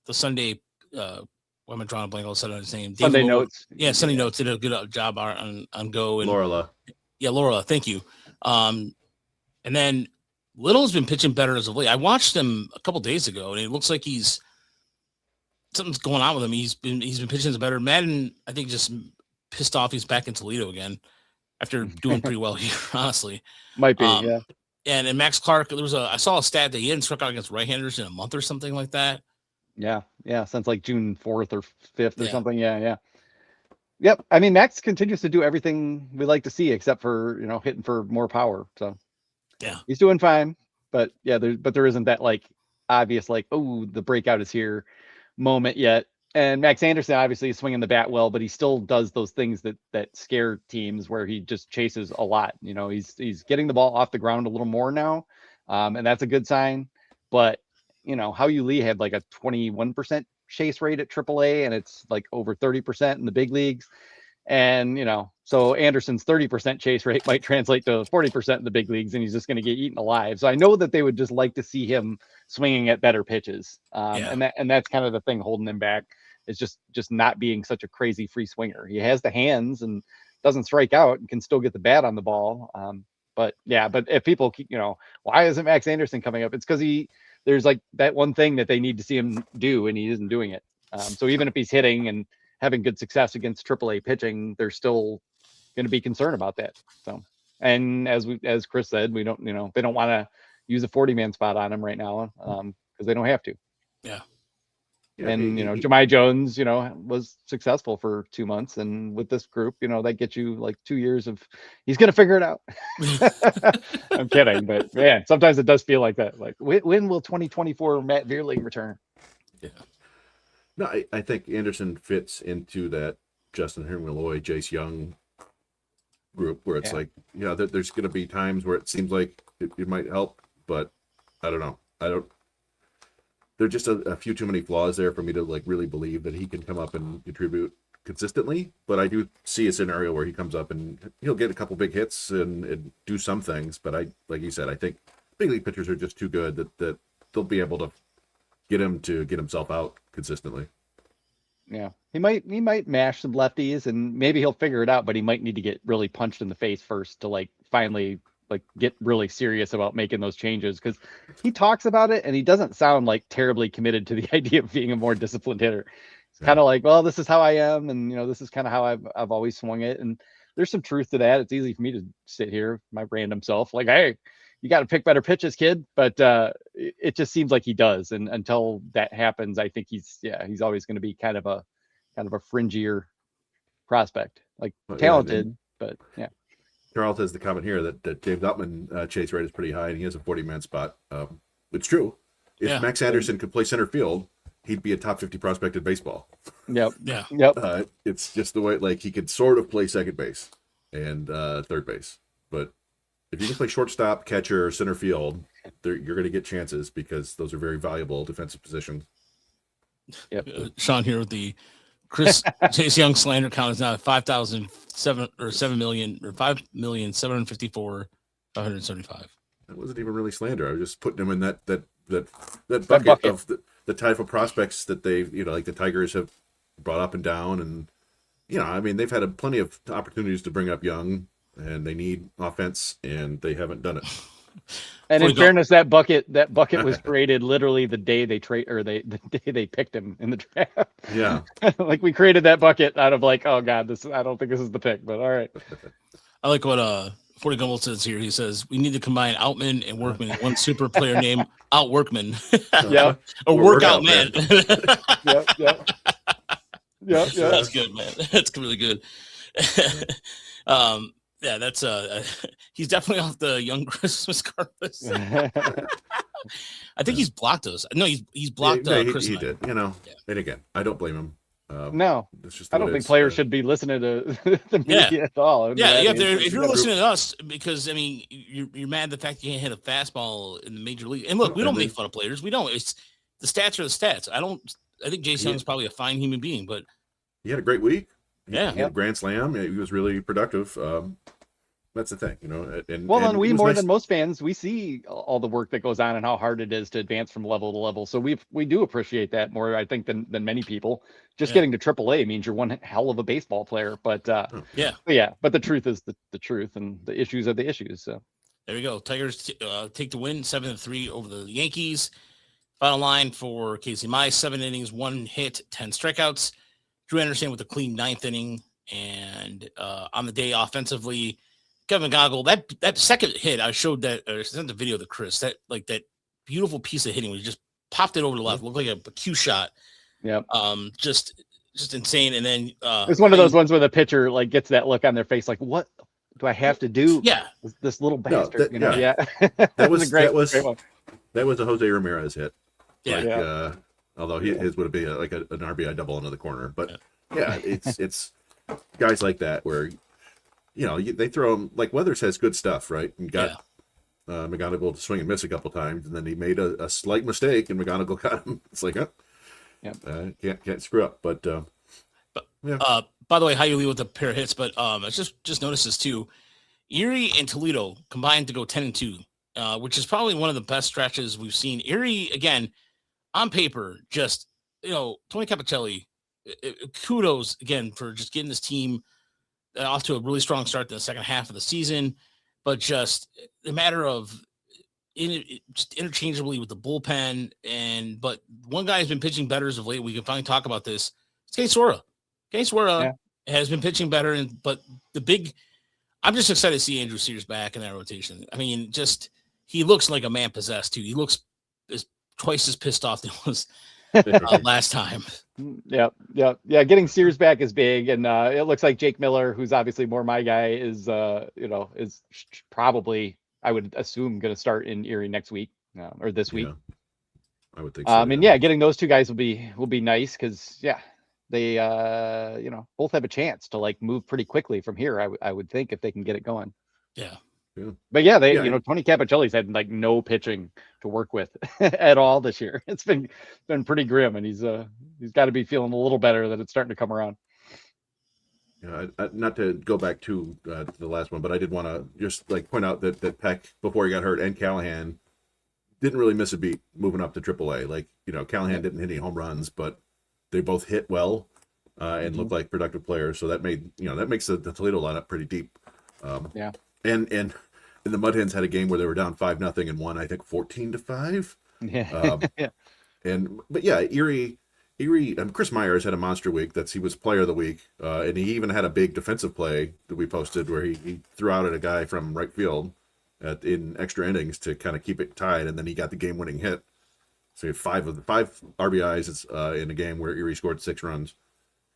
The Sunday. Why am I drawing a blank? All of a sudden on his name. Sunday Notes. Yeah, Sunday Notes did a good job on Go. And Laura. Yeah, Laura. Thank you. And then Little's been pitching better as of late. I watched him a couple days ago, and it looks like something's going on with him. He's been pitching better. Madden, I think, just pissed off he's back in Toledo again after doing pretty well here, honestly. Might be, yeah. And Max Clark, I saw a stat that he hadn't struck out against right-handers in a month or something like that. Yeah, since like June 4th or 5th or something. Yeah. Yep. I mean, Max continues to do everything we like to see, except for hitting for more power. So yeah, he's doing fine. But yeah, there isn't that like obvious like, oh, the breakout is here moment yet. And Max Anderson obviously is swinging the bat well, but he still does those things that scare teams where he just chases a lot. He's getting the ball off the ground a little more now, and that's a good sign. But How You Lee had like a 21% chase rate at AAA, and it's like over 30% in the big leagues. And so Anderson's 30% chase rate might translate to 40% in the big leagues, and he's just going to get eaten alive. So I know that they would just like to see him swinging at better pitches, and that's kind of the thing holding him back. Is just not being such a crazy free swinger. He has the hands and doesn't strike out and can still get the bat on the ball. But if people keep, why isn't Max Anderson coming up? It's because there's like that one thing that they need to see him do, and he isn't doing it. So even if he's hitting and having good success against AAA pitching, they're still going to be concerned about that. So, and as Chris said, we don't, they don't want to use a 40-man spot on him right now because they don't have to. Yeah. And Jahmai Jones, was successful for 2 months, and with this group, that gets you like 2 years of he's gonna figure it out. I'm kidding, but man, sometimes it does feel like that. Like when will 2024 Matt Vierling return? Yeah. No, I think Anderson fits into that Justin Herman-Malloy, Jace Young group where it's like, there's gonna be times where it seems like it might help, but I don't know. There are just a few too many flaws there for me to like really believe that he can come up and contribute consistently. But I do see a scenario where he comes up and he'll get a couple big hits and do some things. But like you said, I think big league pitchers are just too good that they'll be able to get him to get himself out consistently. Yeah, he might mash some lefties and maybe he'll figure it out, but he might need to get really punched in the face first to like finally like get really serious about making those changes, because he talks about it and he doesn't sound like terribly committed to the idea of being a more disciplined hitter. It's kind of like, well, this is how I am, and this is kind of how I've always swung it, and there's some truth to that. It's easy for me to sit here, my random self, like, hey, you got to pick better pitches, kid. But it just seems like he does, and until that happens, I think he's always going to be kind of a fringier prospect, like talented, but yeah. Charles has the comment here that James Outman chase rate is pretty high, and he has a 40-man spot. It's true. If Max Anderson could play center field, he'd be a top 50 prospect in baseball. Yep. Yeah. Yep. It's just the way, like, he could sort of play second base and third base. But if you can play shortstop, catcher, center field, you're going to get chances because those are very valuable defensive positions. Yep. Sean here with the Chris Chase Young slander count is now at 5,754,575. That wasn't even really slander. I was just putting him in that bucket of the type of prospects that they've, like the Tigers have brought up and down. And, I mean, they've had plenty of opportunities to bring up Young, and they need offense, and they haven't done it. And in fairness, that bucket was created literally the day the day they picked him in the draft. Yeah. Like we created that bucket out of like, oh God, I don't think this is the pick, but all right. I like what 40 Gumbel says here. He says we need to combine Outman and Workman in one super player named Outworkman. Yeah. Or Workout Man. Yep. That's good, man. That's really good. Yeah, that's he's definitely off the Young Christmas card list. I think he's blocked those. No, he's blocked Christmas. He did, And again, I don't blame him. No, it's just I don't think players should be listening to the media at all. If you're listening to us, because I mean, you're mad at the fact you can't hit a fastball in the major league. And look, we don't make fun of players. We don't. It's the stats are the stats. I think Jace Young's probably a fine human being, but he had a great week. He had a grand slam. He was really productive. That's the thing, And we more than most fans, we see all the work that goes on and how hard it is to advance from level to level. So we do appreciate that more, I think, than many people. Just getting to AAA means you're one hell of a baseball player. But but the truth is the truth, and the issues are the issues. So there we go. Tigers take the win 7-3 over the Yankees. Final line for Casey Mize: 7 innings, 1 hit, 10 strikeouts. Drew Anderson with a clean 9th inning And on the day offensively, Kevin Goggle, that second hit, I showed that, or sent the video to Chris, that beautiful piece of hitting where he just popped it over the left, looked like a cue shot. Yep. Just insane. And then it's one of those ones where the pitcher like gets that look on their face, like, what do I have to do? Yeah, this little bastard. Yeah. That was a great one. That was a Jose Ramirez hit. Yeah. Although his would be like an RBI double into the corner, but it's guys like that where they throw him, like Weathers has good stuff, right? And got McGonigal to swing and miss a couple times, and then he made a slight mistake, and McGonigal got him. It's like, can't screw up. But by the way, how you leave with a pair of hits, but I just noticed this too. Erie and Toledo combined to go 10-2, which is probably one of the best stretches we've seen. Erie, again, on paper, just Tony Capicelli, kudos again for just getting this team off to a really strong start in the second half of the season, but just a matter of just interchangeably with the bullpen. But one guy has been pitching better as of late. We can finally talk about this. It's Case Suara. Case Suara has been pitching better, but I'm just excited to see Andrew Sears back in that rotation. I mean, he looks like a man possessed too. He looks twice as pissed off than he was last time. Yeah. Getting Sears back is big, and it looks like Jake Miller, who's obviously more my guy, is probably, I would assume, going to start in Erie next week or this week. I would think so. And getting those two guys will be nice because they both have a chance to like move pretty quickly from here. I would think if they can get it going. Yeah. But Tony Capicelli's had like no pitching to work with at all this year. It's been pretty grim, and he's got to be feeling a little better that it's starting to come around. Not to go back to the last one, but I did want to just like point out that Peck, before he got hurt, and Callahan didn't really miss a beat moving up to AAA. Like, Callahan didn't hit any home runs, but they both hit well and looked like productive players. So that makes the Toledo lineup pretty deep. And the Mud Hens had a game where they were down 5-0 and won, I think, 14-5. Erie, Chris Myers had a monster week. He was player of the week. And he even had a big defensive play that we posted where he threw out at a guy from right field in extra innings to kind of keep it tied. And then he got the game winning hit. So he had 5 RBIs in a game where Erie scored 6 runs.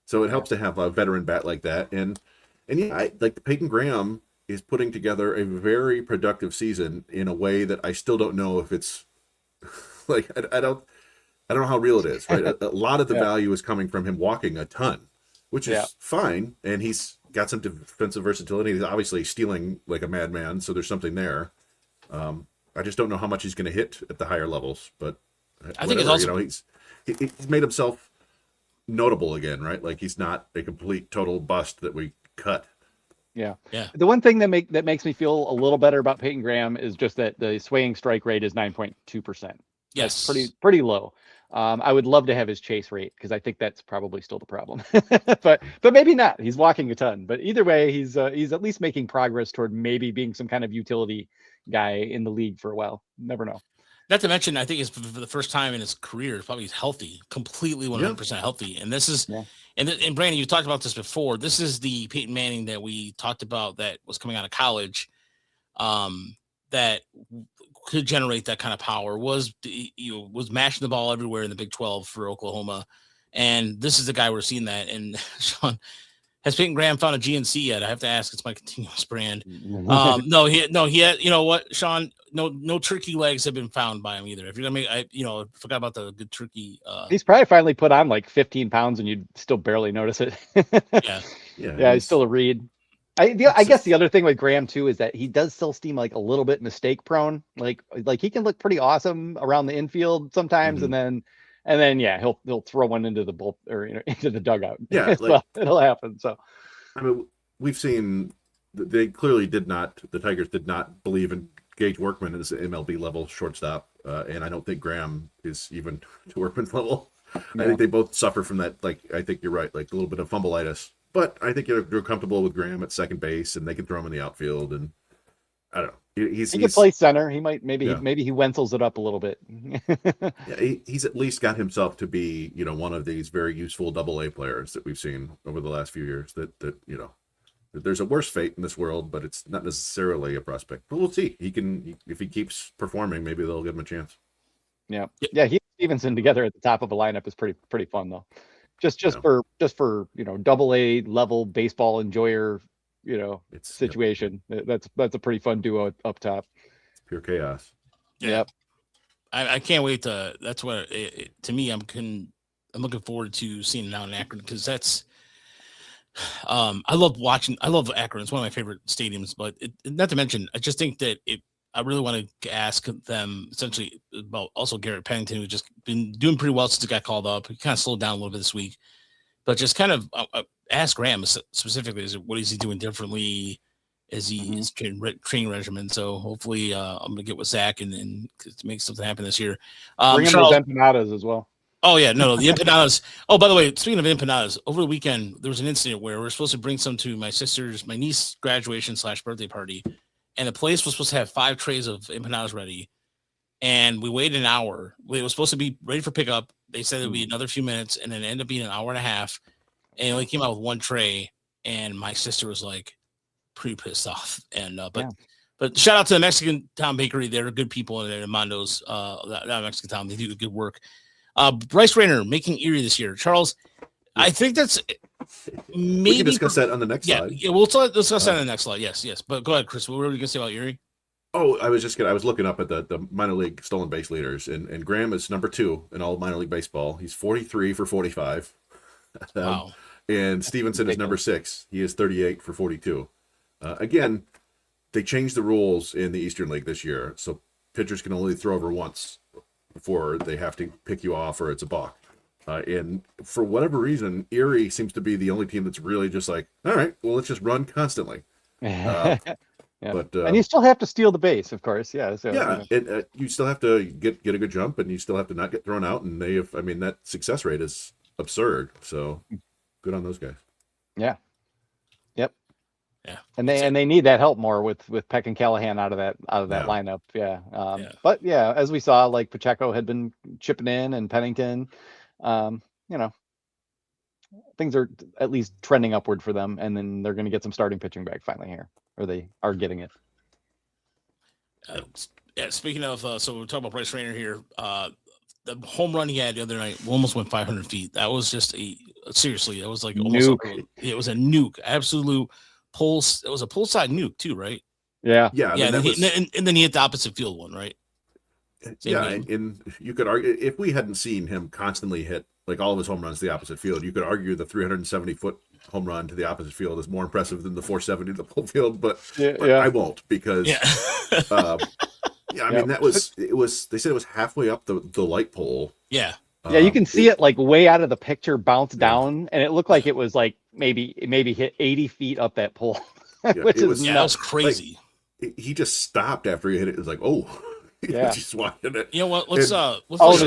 So it helps to have a veteran bat like that. And Peyton Graham is putting together a very productive season in a way that I still don't know if it's like, I don't know how real it is, right? A lot of the value is coming from him walking a ton, which is fine. And he's got some defensive versatility. He's obviously stealing like a madman. So there's something there. I just don't know how much he's going to hit at the higher levels, but I think it's also, he's made himself notable again, right? Like he's not a complete total bust that we cut. Yeah. The one thing that makes me feel a little better about Peyton Graham is just that the swaying strike rate is 9.2%. Yes, that's pretty low. I would love to have his chase rate because I think that's probably still the problem. but maybe not. He's walking a ton. But either way, he's at least making progress toward maybe being some kind of utility guy in the league for a while. Never know. Not to mention, I think it's for the first time in his career, probably he's healthy, completely 100% healthy. And this is, and Brandon, you talked about this before. This is the Peyton Manning that we talked about that was coming out of college, that could generate that kind of power. Was mashing the ball everywhere in the Big 12 for Oklahoma, and this is the guy we're seeing that. And Sean, has Peyton Graham found a GNC yet? I have to ask. It's my continuous brand. No, he had. You know what, Sean? No turkey legs have been found by him either. If you're gonna make, I forgot about the good turkey. He's probably finally put on like 15 pounds, and you'd still barely notice it. Yeah. He's still a read. I guess the other thing with Graham too is that he does still seem like a little bit mistake prone. Like he can look pretty awesome around the infield sometimes, and then he'll throw one into the bull or into the dugout. Yeah, it'll happen. So I mean, we've seen they clearly the Tigers did not believe in Gage Workman as an MLB level shortstop, and I don't think Graham is even to Workman's level. I think they both suffer from that. Like, I think you're right, like a little bit of fumbleitis. But I think they're comfortable with Graham at second base, and they can throw him in the outfield. And I don't know. He can play center. He might maybe Yeah. he Wenzels it up a little bit. Yeah, he's at least got himself to be, one of these very useful AA players that we've seen over the last few years. That there's a worse fate in this world, but it's not necessarily a prospect. But we'll see. If he keeps performing, maybe they'll give him a chance. Yeah. He and Stevenson together at the top of a lineup is pretty fun though. Just for AA level baseball enjoyer, situation. That's a pretty fun duo up top. It's pure chaos. Yeah. I can't wait to. That's what to me. I'm looking forward to seeing it out in Akron because that's. I love Akron. It's one of my favorite stadiums. But not to mention, I just think that I really want to ask them essentially about also Garrett Pennington, who's just been doing pretty well since he got called up. He kind of slowed down a little bit this week, but just kind of ask Graham specifically, what is he doing differently as he's training regimen? So hopefully I'm going to get with Zach and make something happen this year. Bring in those empanadas as well. Oh, yeah. No, the empanadas. Oh, by the way, speaking of empanadas, over the weekend, there was an incident where we're supposed to bring some to my niece's graduation / birthday party. And the place was supposed to have 5 trays of empanadas ready. And we waited an hour. It was supposed to be ready for pickup. They said it would be another few minutes. And then it ended up being an hour and a half. And it only came out with 1 tray. And my sister was like pretty pissed off. And, but shout out to the Mexican Town Bakery. They're good people in there. Mondo's, that Mexican Town. They do good work. Bryce Rayner making Erie this year. Charles, I think that's maybe we can discuss that on the next slide. Yeah, we'll discuss that on the next slide. Yes. But go ahead, Chris. What were you going to say about Erie? Oh, I was looking up at the minor league stolen base leaders, and Graham is number 2 in all minor league baseball. He's 43 for 45. Wow. And Stevenson is number 6. He is 38 for 42. Again, they changed the rules in the Eastern League this year, so pitchers can only throw over once before they have to pick you off or it's a balk. And for whatever reason, Erie seems to be the only team that's really just like, all right, well, let's just run constantly. But and you still have to steal the base, of course. Yeah. So, you still have to get a good jump, and you still have to not get thrown out. And that success rate is absurd. So good on those guys. Yeah. Yep. Yeah. And they need that help more with Peck and Callahan out of that lineup. Yeah. But yeah, as we saw, like Pacheco had been chipping in and Pennington, things are at least trending upward for them, and then they're going to get some starting pitching back finally here, or they are getting it. Speaking of, so we're talking about Bryce Rayner here. The home run he had the other night almost went 500 feet. That was just seriously, that was like almost it was a nuke, absolute pulse. It was a pull side nuke too, right? Yeah. And then he hit the opposite field one, right? And you could argue, if we hadn't seen him constantly hit like all of his home runs to the opposite field, you could argue the 370-foot home run to the opposite field is more impressive than the 470 to the full field, but I won't because I mean that was they said it was halfway up the light pole. Yeah. You can see it like way out of the picture bounce down, and it looked like it was like maybe hit 80 feet up that pole. Which that was crazy. Like, he just stopped after he hit it. It was like, oh, yeah. Just watching it. You know what? Let's all of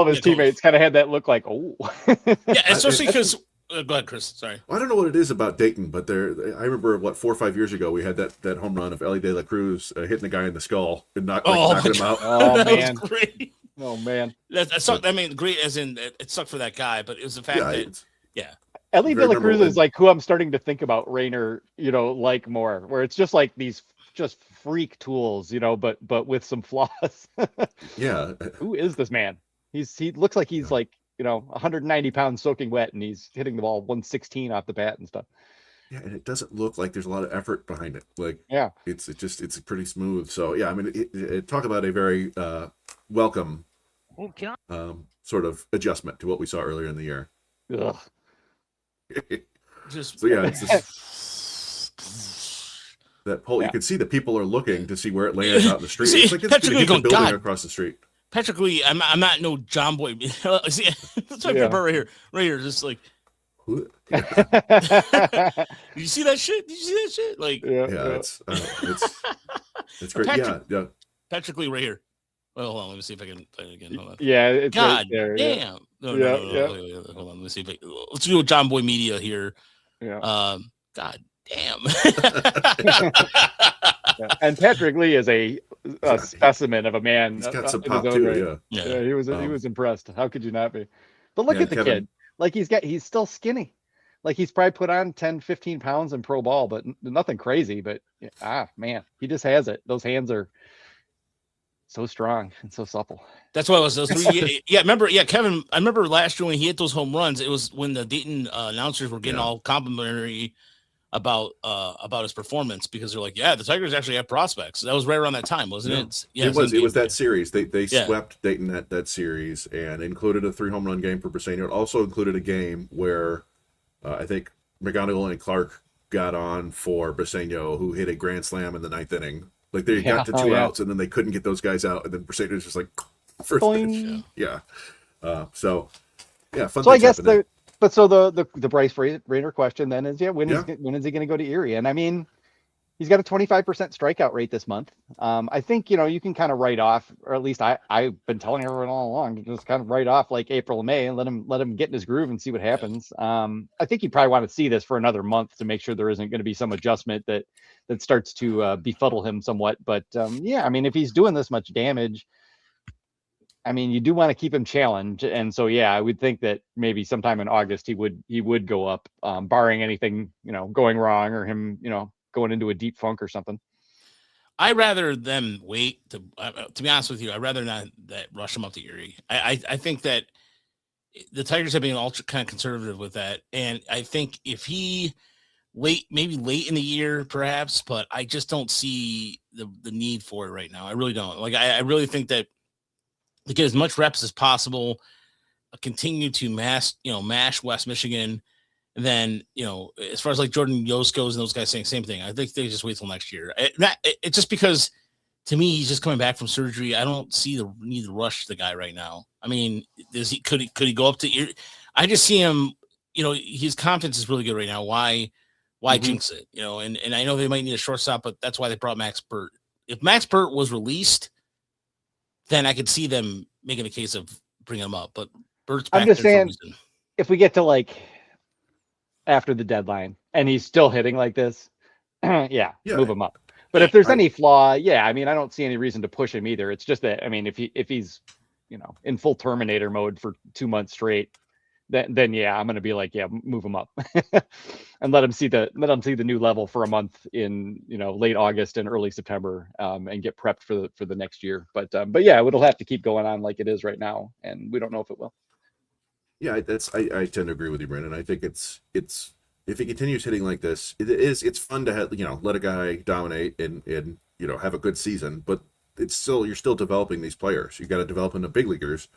his teammates kind of had that look like, oh. Yeah, especially because go ahead, Chris. Sorry. Well, I don't know what it is about Dayton, but I remember 4 or 5 years ago we had that home run of Ellie De La Cruz hitting the guy in the skull and knocking him out. Oh that man, was great. Oh man, that sucked. I mean, great as in it sucked for that guy, but it was the fact that Ellie De La Cruz is like who I'm starting to think about Rayner, like more, where it's just like these just freak tools, but with some flaws. Yeah. Who is this man? He looks like he's like 190 pounds soaking wet, and he's hitting the ball 116 off the bat and stuff. Yeah, and it doesn't look like there's a lot of effort behind it. Like, it's pretty smooth. So yeah, I mean, it talk about a very welcome sort of adjustment to what we saw earlier in the year. Ugh. So yeah, it's just that pole. You can see that people are looking to see where it lands out in the street. See, it's like it's a building across the street. Patrick Lee, I'm not no John Boy. See, that's my part right here, just like. Did you see that shit? Like, it's great. Yeah. Patrick Lee right here. Well, hold on. Let me see if I can play it again. Hold on. Yeah, it's God right there. damn. No. Hold on. Let me see if let's do a John Boy Media here. Yeah. God damn. Yeah. And Patrick Lee is a specimen of a man. He's got some in his pop own too. right. Yeah. Yeah, he was impressed. How could you not be? But look Yeah, at the Kevin- kid. Like he's still skinny. Like he's probably put on 10, 15 pounds in pro ball, but nothing crazy. But man, he just has it. Those hands are so strong and so supple. That's what it was. Those 3 yeah, remember? Yeah, Kevin. I remember last year when he hit those home runs. It was when the Dayton announcers were getting all complimentary about his performance because they're like, yeah, the Tigers actually have prospects. That was right around that time, wasn't it? Yeah, it was that series. They swept Dayton that series and included a 3 home run game for Briseño. It also included a game where I think McGonigal and Clark got on for Briseño, who hit a grand slam in the 9th inning. Like they got to 2 outs and then they couldn't get those guys out, and then Briseño was just like first pitch. Yeah. So I guess happening. So the Bryce Rayner question then is when is he going to go to Erie? And I mean, he's got a 25% strikeout rate this month. I think you can kind of write off, or at least I've been telling everyone all along, to just kind of write off like April and May and let him get in his groove and see what happens. I think you probably want to see this for another month to make sure there isn't going to be some adjustment that starts to befuddle him somewhat. But I mean, if he's doing this much damage, I mean, you do want to keep him challenged, and so I would think that maybe sometime in August he would go up, barring anything going wrong or him going into a deep funk or something. I'd rather them wait to be honest with you. I'd rather not that rush him up to Erie. I think that the Tigers have been ultra kind of conservative with that, and I think if he maybe late in the year perhaps, but I just don't see the need for it right now. I really don't. Like I really think that to get as much reps as possible, continue to mash West Michigan. And then, as far as like Jordan Yost goes and those guys saying same thing, I think they just wait till next year. It's just because to me, he's just coming back from surgery. I don't see the need to rush the guy right now. I mean, could he go up to, I just see him, his confidence is really good right now. Why jinx it? And I know they might need a shortstop, but that's why they brought Max Burt. If Max Burt was released, then I could see them making a case of bringing him up. But Burt's back. I'm just saying, if we get to like after the deadline and he's still hitting like this, move him up. But if there's any flaw, I mean, I don't see any reason to push him either. It's just that, I mean, if he's in full Terminator mode for 2 months straight, then I'm going to be like, move him up and let him see the new level for a month in late August and early September, and get prepped for the next year. But it'll have to keep going on like it is right now, and we don't know if it will. Yeah, I tend to agree with you, Brandon. I think it's if he continues hitting like this, it's fun to have let a guy dominate and have a good season, but you're still developing these players. You got to develop into big leaguers.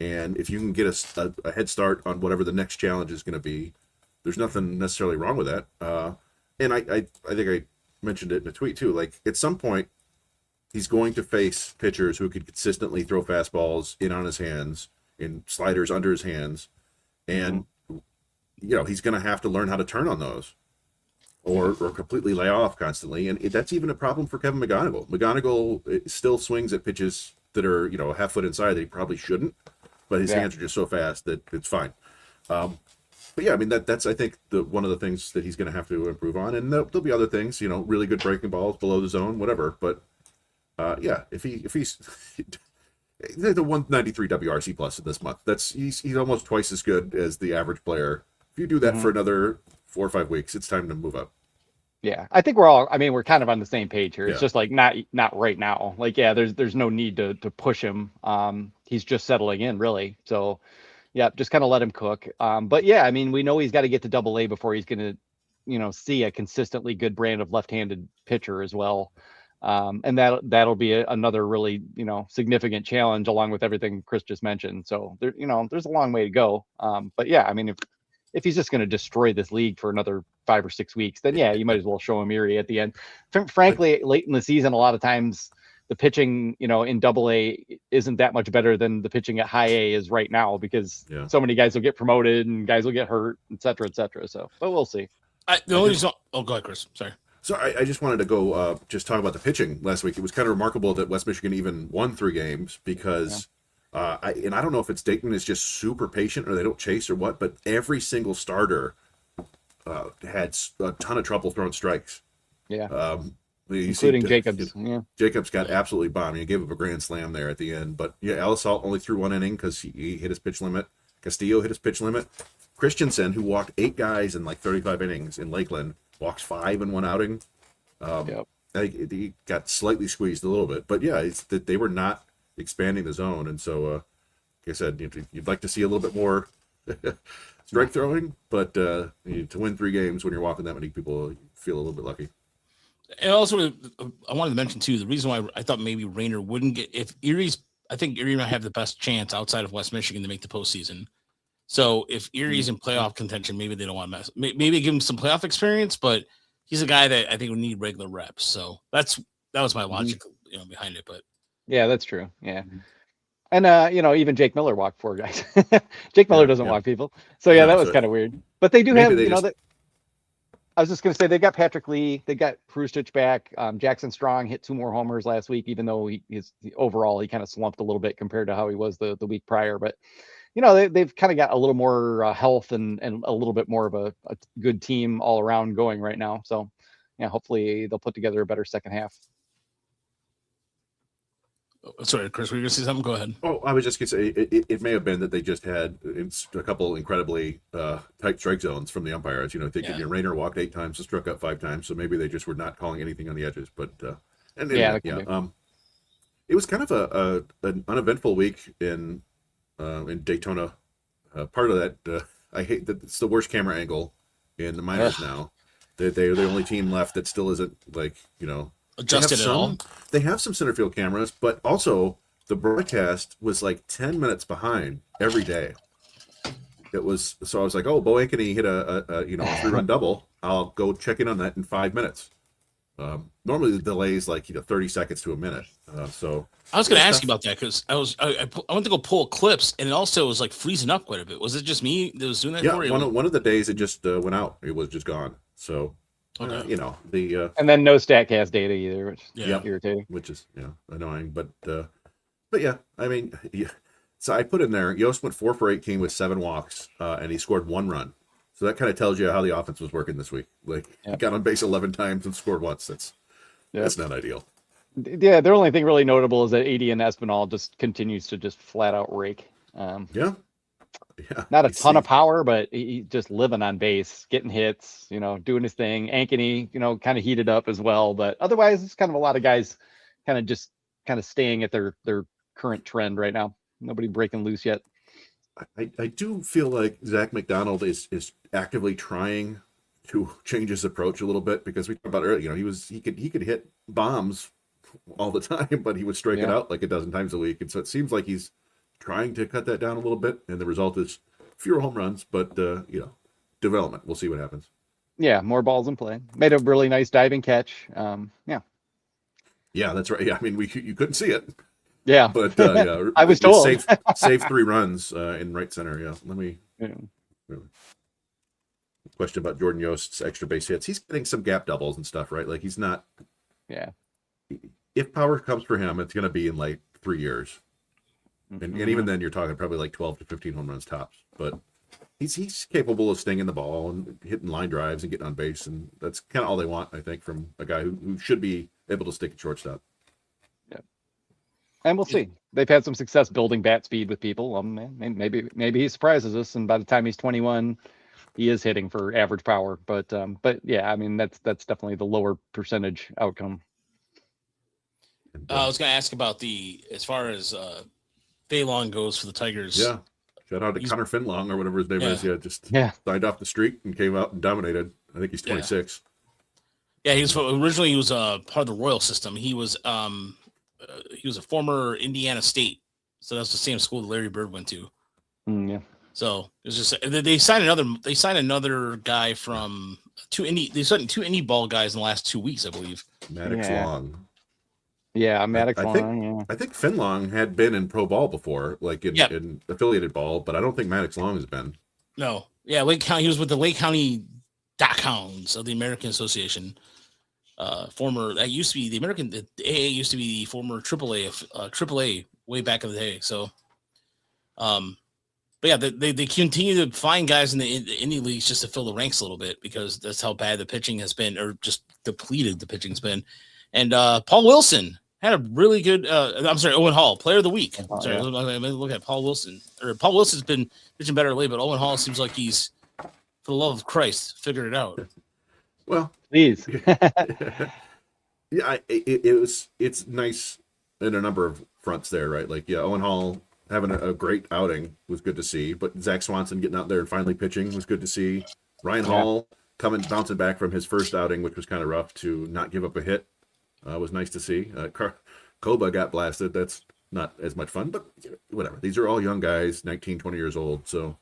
And if you can get a head start on whatever the next challenge is going to be, there's nothing necessarily wrong with that. And I think I mentioned it in a tweet too. Like at some point, he's going to face pitchers who could consistently throw fastballs in on his hands, in sliders under his hands, and he's going to have to learn how to turn on those, or completely lay off constantly. And that's even a problem for Kevin McGonigal. McGonigal still swings at pitches that are a half foot inside that he probably shouldn't. But his hands are just so fast that it's fine. But I mean that's I think one of the things that he's going to have to improve on, and there'll be other things, really good breaking balls below the zone, whatever. But if he's the 193 WRC plus in this month, he's almost twice as good as the average player. If you do that for another 4 or 5 weeks, it's time to move up. Yeah, I think we're kind of on the same page here. It's just like not right now. Like, there's no need to push him. He's just settling in really. So just kind of let him cook. But I mean, we know he's got to get to Double-A before he's going to, see a consistently good brand of left-handed pitcher as well. And that'll be another really, significant challenge along with everything Chris just mentioned. So there's a long way to go. But I mean, if he's just going to destroy this league for another 5 or 6 weeks, then you might as well show him Erie at the end. Frankly, late in the season, a lot of times the pitching, in Double-A isn't that much better than the pitching at High A is right now, because so many guys will get promoted and guys will get hurt, et cetera, et cetera. So, but we'll see. Go ahead, Chris. Sorry. So I just wanted to go just talk about the pitching last week. It was kind of remarkable that West Michigan even won 3 games because I don't know if it's Dayton is just super patient or they don't chase or what, but every single starter had a ton of trouble throwing strikes. including Jacobs. Yeah. Jacobs got absolutely bombed. He gave up a grand slam there at the end. But yeah, Alisalt only threw one inning because he hit his pitch limit. Castillo hit his pitch limit. Christensen, who walked 8 guys in like 35 innings in Lakeland, walks 5 in one outing. He got slightly squeezed a little bit. But yeah, it's that they were not expanding the zone. And so, like I said, you'd like to see a little bit more strike throwing. But to win 3 games when you're walking that many people, you feel a little bit lucky. And also, I wanted to mention too, the reason why I thought maybe Rayner wouldn't get, I think Erie might have the best chance outside of West Michigan to make the postseason. So if Erie's in playoff contention, maybe they don't want to mess. Maybe give him some playoff experience, but he's a guy that I think would need regular reps. So that was my logic, behind it. But yeah, that's true. Yeah. And even Jake Miller walked 4 guys. Jake Miller doesn't walk people. So yeah, that was kind of weird. But they do have, that. I was just going to say they got Patrick Lee, they got Prustich back. Jackson Strong hit 2 more homers last week, even though overall he kind of slumped a little bit compared to how he was the week prior. But they've kind of got a little more health and a little bit more of a good team all around going right now. So yeah, hopefully they'll put together a better second half. Sorry, Chris, were you going to say something? Go ahead. Oh, I was just going to say it may have been that they just had a couple incredibly tight strike zones from the umpires. Rayner walked 8 times and struck out 5 times, so maybe they just were not calling anything on the edges. But it was kind of an uneventful week in Daytona. Part of that, I hate that it's the worst camera angle in the minors now. They're the only team left that still isn't adjusted at all. They have some center field cameras, but also the broadcast was like 10 minutes behind every day. It was so I was like, oh, Bo Ankeny hit a 3-run double. I'll go check in on that in 5 minutes. Normally the delay is like 30 seconds to a minute. So I was going to ask you about that because I went to go pull clips and it also was like freezing up quite a bit. Was it just me that was doing that? Yeah, one of the days it just went out. It was just gone. So. Okay. And then no StatCast data either, which is irritating. Which is annoying, but yeah, I mean, so I put in there. Yost went 4 for 18 with 7 walks, and he scored 1 run. So that kind of tells you how the offense was working this week. He got on base 11 times and scored once. That's not ideal. Yeah, the only thing really notable is that AD and Espinal just continues to just flat out rake. Yeah, not a ton of power, but he just living on base, getting hits, doing his thing. Ankeny, kind of heated up as well. But otherwise, it's kind of a lot of guys kind of staying at their current trend right now. Nobody breaking loose yet. I do feel like Zach McDonald is actively trying to change his approach a little bit because we talked about earlier, he could hit bombs all the time, but he would strike it out like a dozen times a week. And so it seems like he's trying to cut that down a little bit, and the result is fewer home runs, but development. We'll see what happens. Yeah, more balls in play. Made a really nice diving catch. Yeah, that's right. Yeah, I mean, you couldn't see it. Yeah, but I was told save 3 runs in right center. Yeah, let me. Question about Jordan Yost's extra base hits. He's getting some gap doubles and stuff, right? Like he's not. Yeah. If power comes for him, it's going to be in like 3 years. And even then, you're talking probably like 12 to 15 home runs tops. But he's capable of stinging the ball and hitting line drives and getting on base, and that's kind of all they want, I think, from a guy who should be able to stick at shortstop. Yeah, and we'll see. They've had some success building bat speed with people. Maybe he surprises us, and by the time he's 21, he is hitting for average power. But yeah, I mean that's definitely the lower percentage outcome. I was going to ask about as far as Faylong goes for the Tigers. Yeah. Shout out to Connor Finlong or whatever his name is. Yeah, signed off the street and came out and dominated. I think he's 26. Yeah, he was part of the Royal system. He was a former Indiana State, so that's the same school that Larry Bird went to. Yeah. So it was just they signed another guy from 2 Indy. They signed 2 Indy ball guys in the last 2 weeks, I believe. Maddox Long. Yeah, Maddox Long. I think Finlong had been in pro ball before, like in affiliated ball, but I don't think Maddox Long has been. No. Yeah, Lake County. He was with the Lake County Dockhounds of the American Association. That used to be the AA used to be the former AAA way back in the day. So, but yeah, they continue to find guys in the indie leagues just to fill the ranks a little bit because that's how bad the pitching has been, or just depleted the pitching's been. And Paul Wilson had a really good. Owen Hall, Player of the Week. Oh, Sorry, yeah. look at Paul Wilson. Or Paul Wilson's been pitching better lately, but Owen Hall seems like he's, for the love of Christ, figured it out. Well, Please. yeah, it's nice in a number of fronts there, right? Like, yeah, Owen Hall having a great outing was good to see, but Zach Swanson getting out there and finally pitching was good to see. Ryan Hall bouncing back from his first outing, which was kind of rough, to not give up a hit was nice to see. Koba got blasted. That's not as much fun, but whatever. These are all young guys, 19, 20 years old. So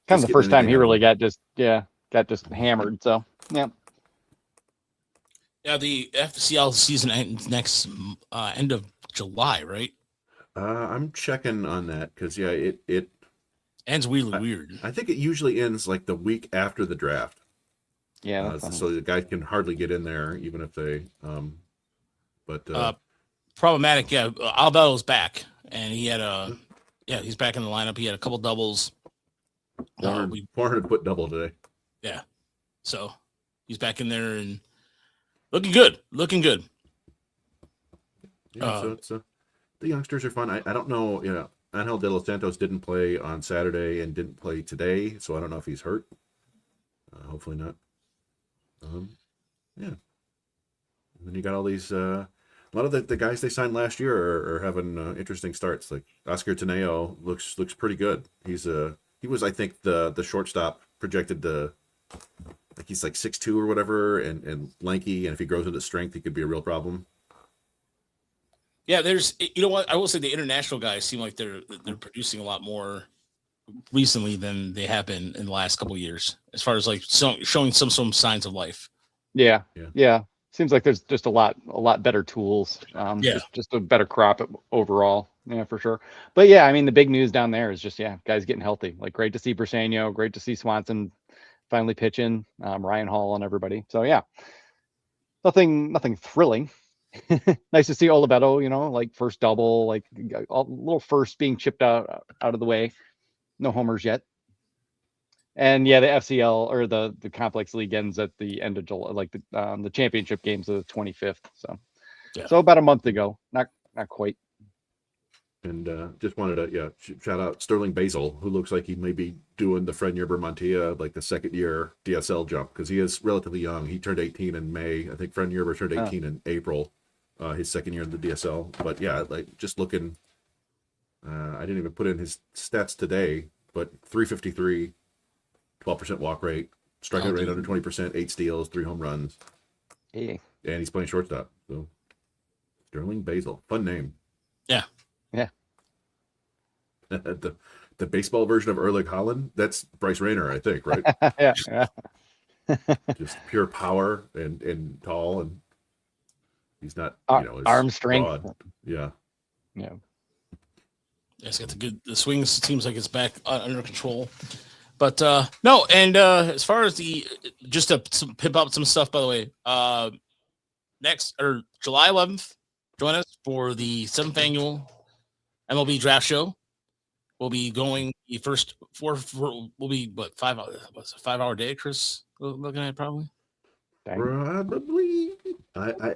Kind of the first time he really got just hammered. So, yeah. Yeah, the FCL season ends next end of July, right? I'm checking on that because it ends really weird. I think it usually ends like the week after the draft. Yeah. So the guys can hardly get in there, even if they. Problematic. Yeah, Albedo's back, and he had he's back in the lineup. He had a couple doubles. 400 foot double today. Yeah, so he's back in there and looking good. Yeah, so the youngsters are fun. I don't know. Angel De Los Santos didn't play on Saturday and didn't play today, so I don't know if he's hurt. Hopefully not. Yeah. And then you got all these. A lot of the guys they signed last year are having interesting starts. Like Oscar Teneo looks pretty good. He was, I think, the shortstop projected to. Like he's like 6'2" or whatever, and lanky, and if he grows into strength, he could be a real problem. Yeah, you know what? I will say the international guys seem like they're producing a lot more recently than they have been in the last couple of years, as far as like showing some signs of life. Yeah. Seems like there's just a lot better tools. Just a better crop overall. Yeah, for sure. But yeah, I mean, the big news down there is just guys getting healthy. Like great to see Briseño, great to see Swanson finally pitching, Ryan Hall and everybody. So yeah, nothing thrilling. Nice to see Oliveto, like first double, like a little first being chipped out of the way. No homers yet. And yeah, the FCL or the Complex League ends at the end of July, like the championship games of the 25th. So about a month ago, not quite. And just wanted to shout out Sterling Basil, who looks like he may be doing the Fred Yerber like the second year DSL jump, because he is relatively young. He turned 18 in May. I think Fred Yerber turned 18 in April, his second year in the DSL. But yeah, like just looking, I didn't even put in his stats today, but 353, 12% walk rate, strikeout rate under 20%, 8 steals, 3 home runs. Hey. And he's playing shortstop. So Sterling Basil, fun name. Yeah. The baseball version of Erlich Holland, that's Bryce Rayner, I think, right? Yeah. Just pure power and tall, and he's not, arm strength. Broad. Yeah. It's got the swing seems like it's back under control. But no, and as far as just to pimp up some stuff, by the way, July 11th, join us for the 7th annual MLB Draft Show. We'll be going the first will be 5 hours, 5 hour day, Chris, looking at probably. Probably. I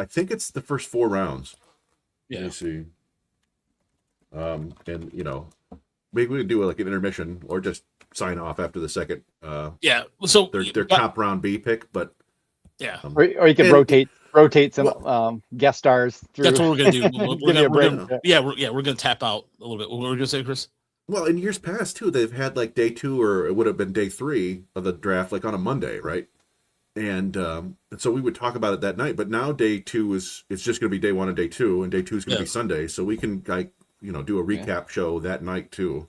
think it's the first 4 rounds. Yeah. Let me see. And maybe we could do like an intermission or just sign off after the second. So their top round B pick, but or you can rotate some guest stars through. That's what we're gonna do. We're gonna tap out a little bit. What were you gonna say, Chris? Well, in years past too, they've had like day 2 or it would have been day 3 of the draft, like on a Monday, right? And so we would talk about it that night. But now day 2 it's just gonna be day 1 and day 2, and day 2 is gonna be Sunday, so we can do a recap show that night too.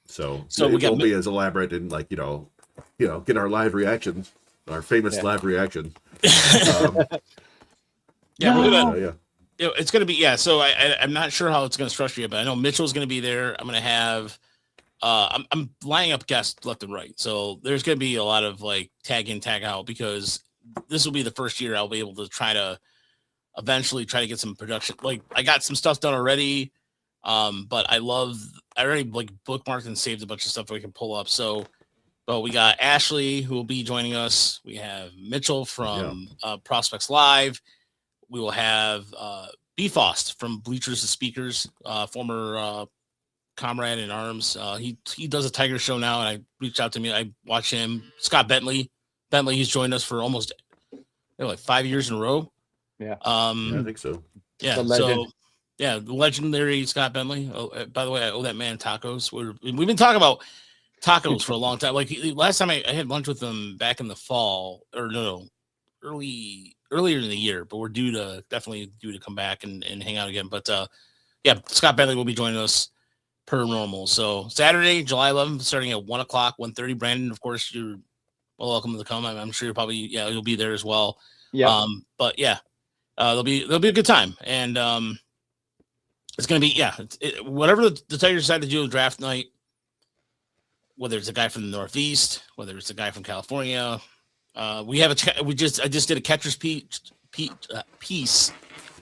So it won't be as elaborate and get our live reactions, our famous live reaction. It's gonna be So I'm not sure how it's gonna structure it, but I know Mitchell's gonna be there. I'm gonna have I'm lining up guests left and right, so there's gonna be a lot of like tag in, tag out, because this will be the first year I'll be able to eventually try to get some production. Like I got some stuff done already, but I already like bookmarked and saved a bunch of stuff we can pull up. So But we got Ashley who will be joining us. We have Mitchell from Prospects Live. We will have Befost from Bleachers and Speakers, former comrade in arms. He does a Tiger show now, and I reached out to me. I watch him. Scott Bentley, he's joined us for almost like 5 years in a row. Yeah. I think so. Yeah. So the legendary Scott Bentley. Oh, by the way, I owe that man tacos. We've been talking about tacos for a long time. Like last time I had lunch with him back in the fall, or earlier in the year, but we're definitely due to come back and hang out again. But Scott Bentley will be joining us per normal. So Saturday, July 11th, starting at 1 o'clock, 1:30. Brandon, of course, you're welcome to come. I'm sure you'll be there as well. Yeah. But yeah, there'll be a good time, and it's gonna be whatever the Tigers decide to do with draft night, whether it's a guy from the Northeast, whether it's a guy from California. I just did a catcher's piece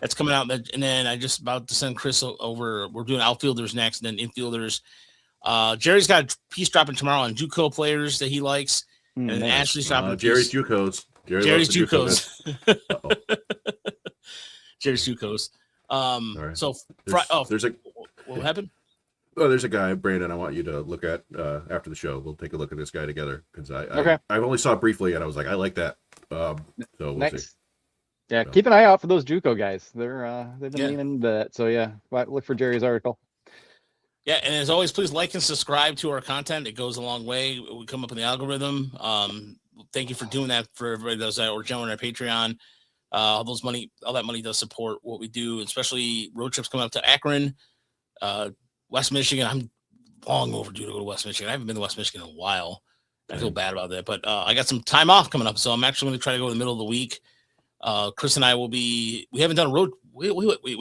that's coming out, and then I just about to send Chris over. We're doing outfielders next, and then infielders. Jerry's got a piece dropping tomorrow on JUCO players that he likes, and then Ashley's dropping Jerry's JUCOs. Jerry's JUCOs. Jerry's JUCOs. Right. So what happened? Oh, there's a guy, Brandon, I want you to look at after the show. We'll take a look at this guy together because I only saw it briefly and I was like, I like that. So we'll see. Yeah, keep an eye out for those JUCO guys. They've been leaning into that. So yeah, look for Jerry's article. Yeah, and as always, please like and subscribe to our content. It goes a long way. We come up in the algorithm. Thank you for doing that for everybody that does that, or joining our Patreon. All that money does support what we do, especially road trips coming up to Akron, West Michigan. I'm long overdue to go to West Michigan. I haven't been to West Michigan in a while. I feel bad about that, but I got some time off coming up, so I'm actually going to try to go in the middle of the week. Chris and I will be. We haven't done a road. We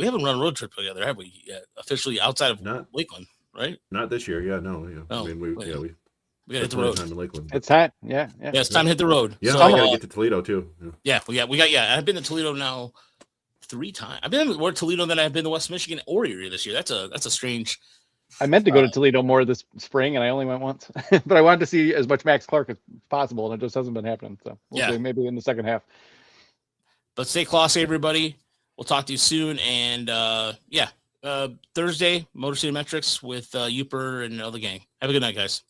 haven't run a road trip together, have we? Yet, officially outside of Lakeland, right? Not this year. Yeah, no. Yeah. Oh, I mean, we got to hit the road. Time in Lakeland. It's time. Yeah. It's time to hit the road. Yeah, so, I got to get to Toledo too. Yeah. I've been to Toledo now 3 times. I've been more Toledo than I've been to West Michigan or Erie this year. That's a strange. I meant to go to Toledo more this spring, and I only went once. But I wanted to see as much Max Clark as possible, and it just hasn't been happening. So we'll see, maybe in the second half. But stay classy, everybody. We'll talk to you soon. And Thursday, Motor City Metrics with Uper and all the gang. Have a good night, guys.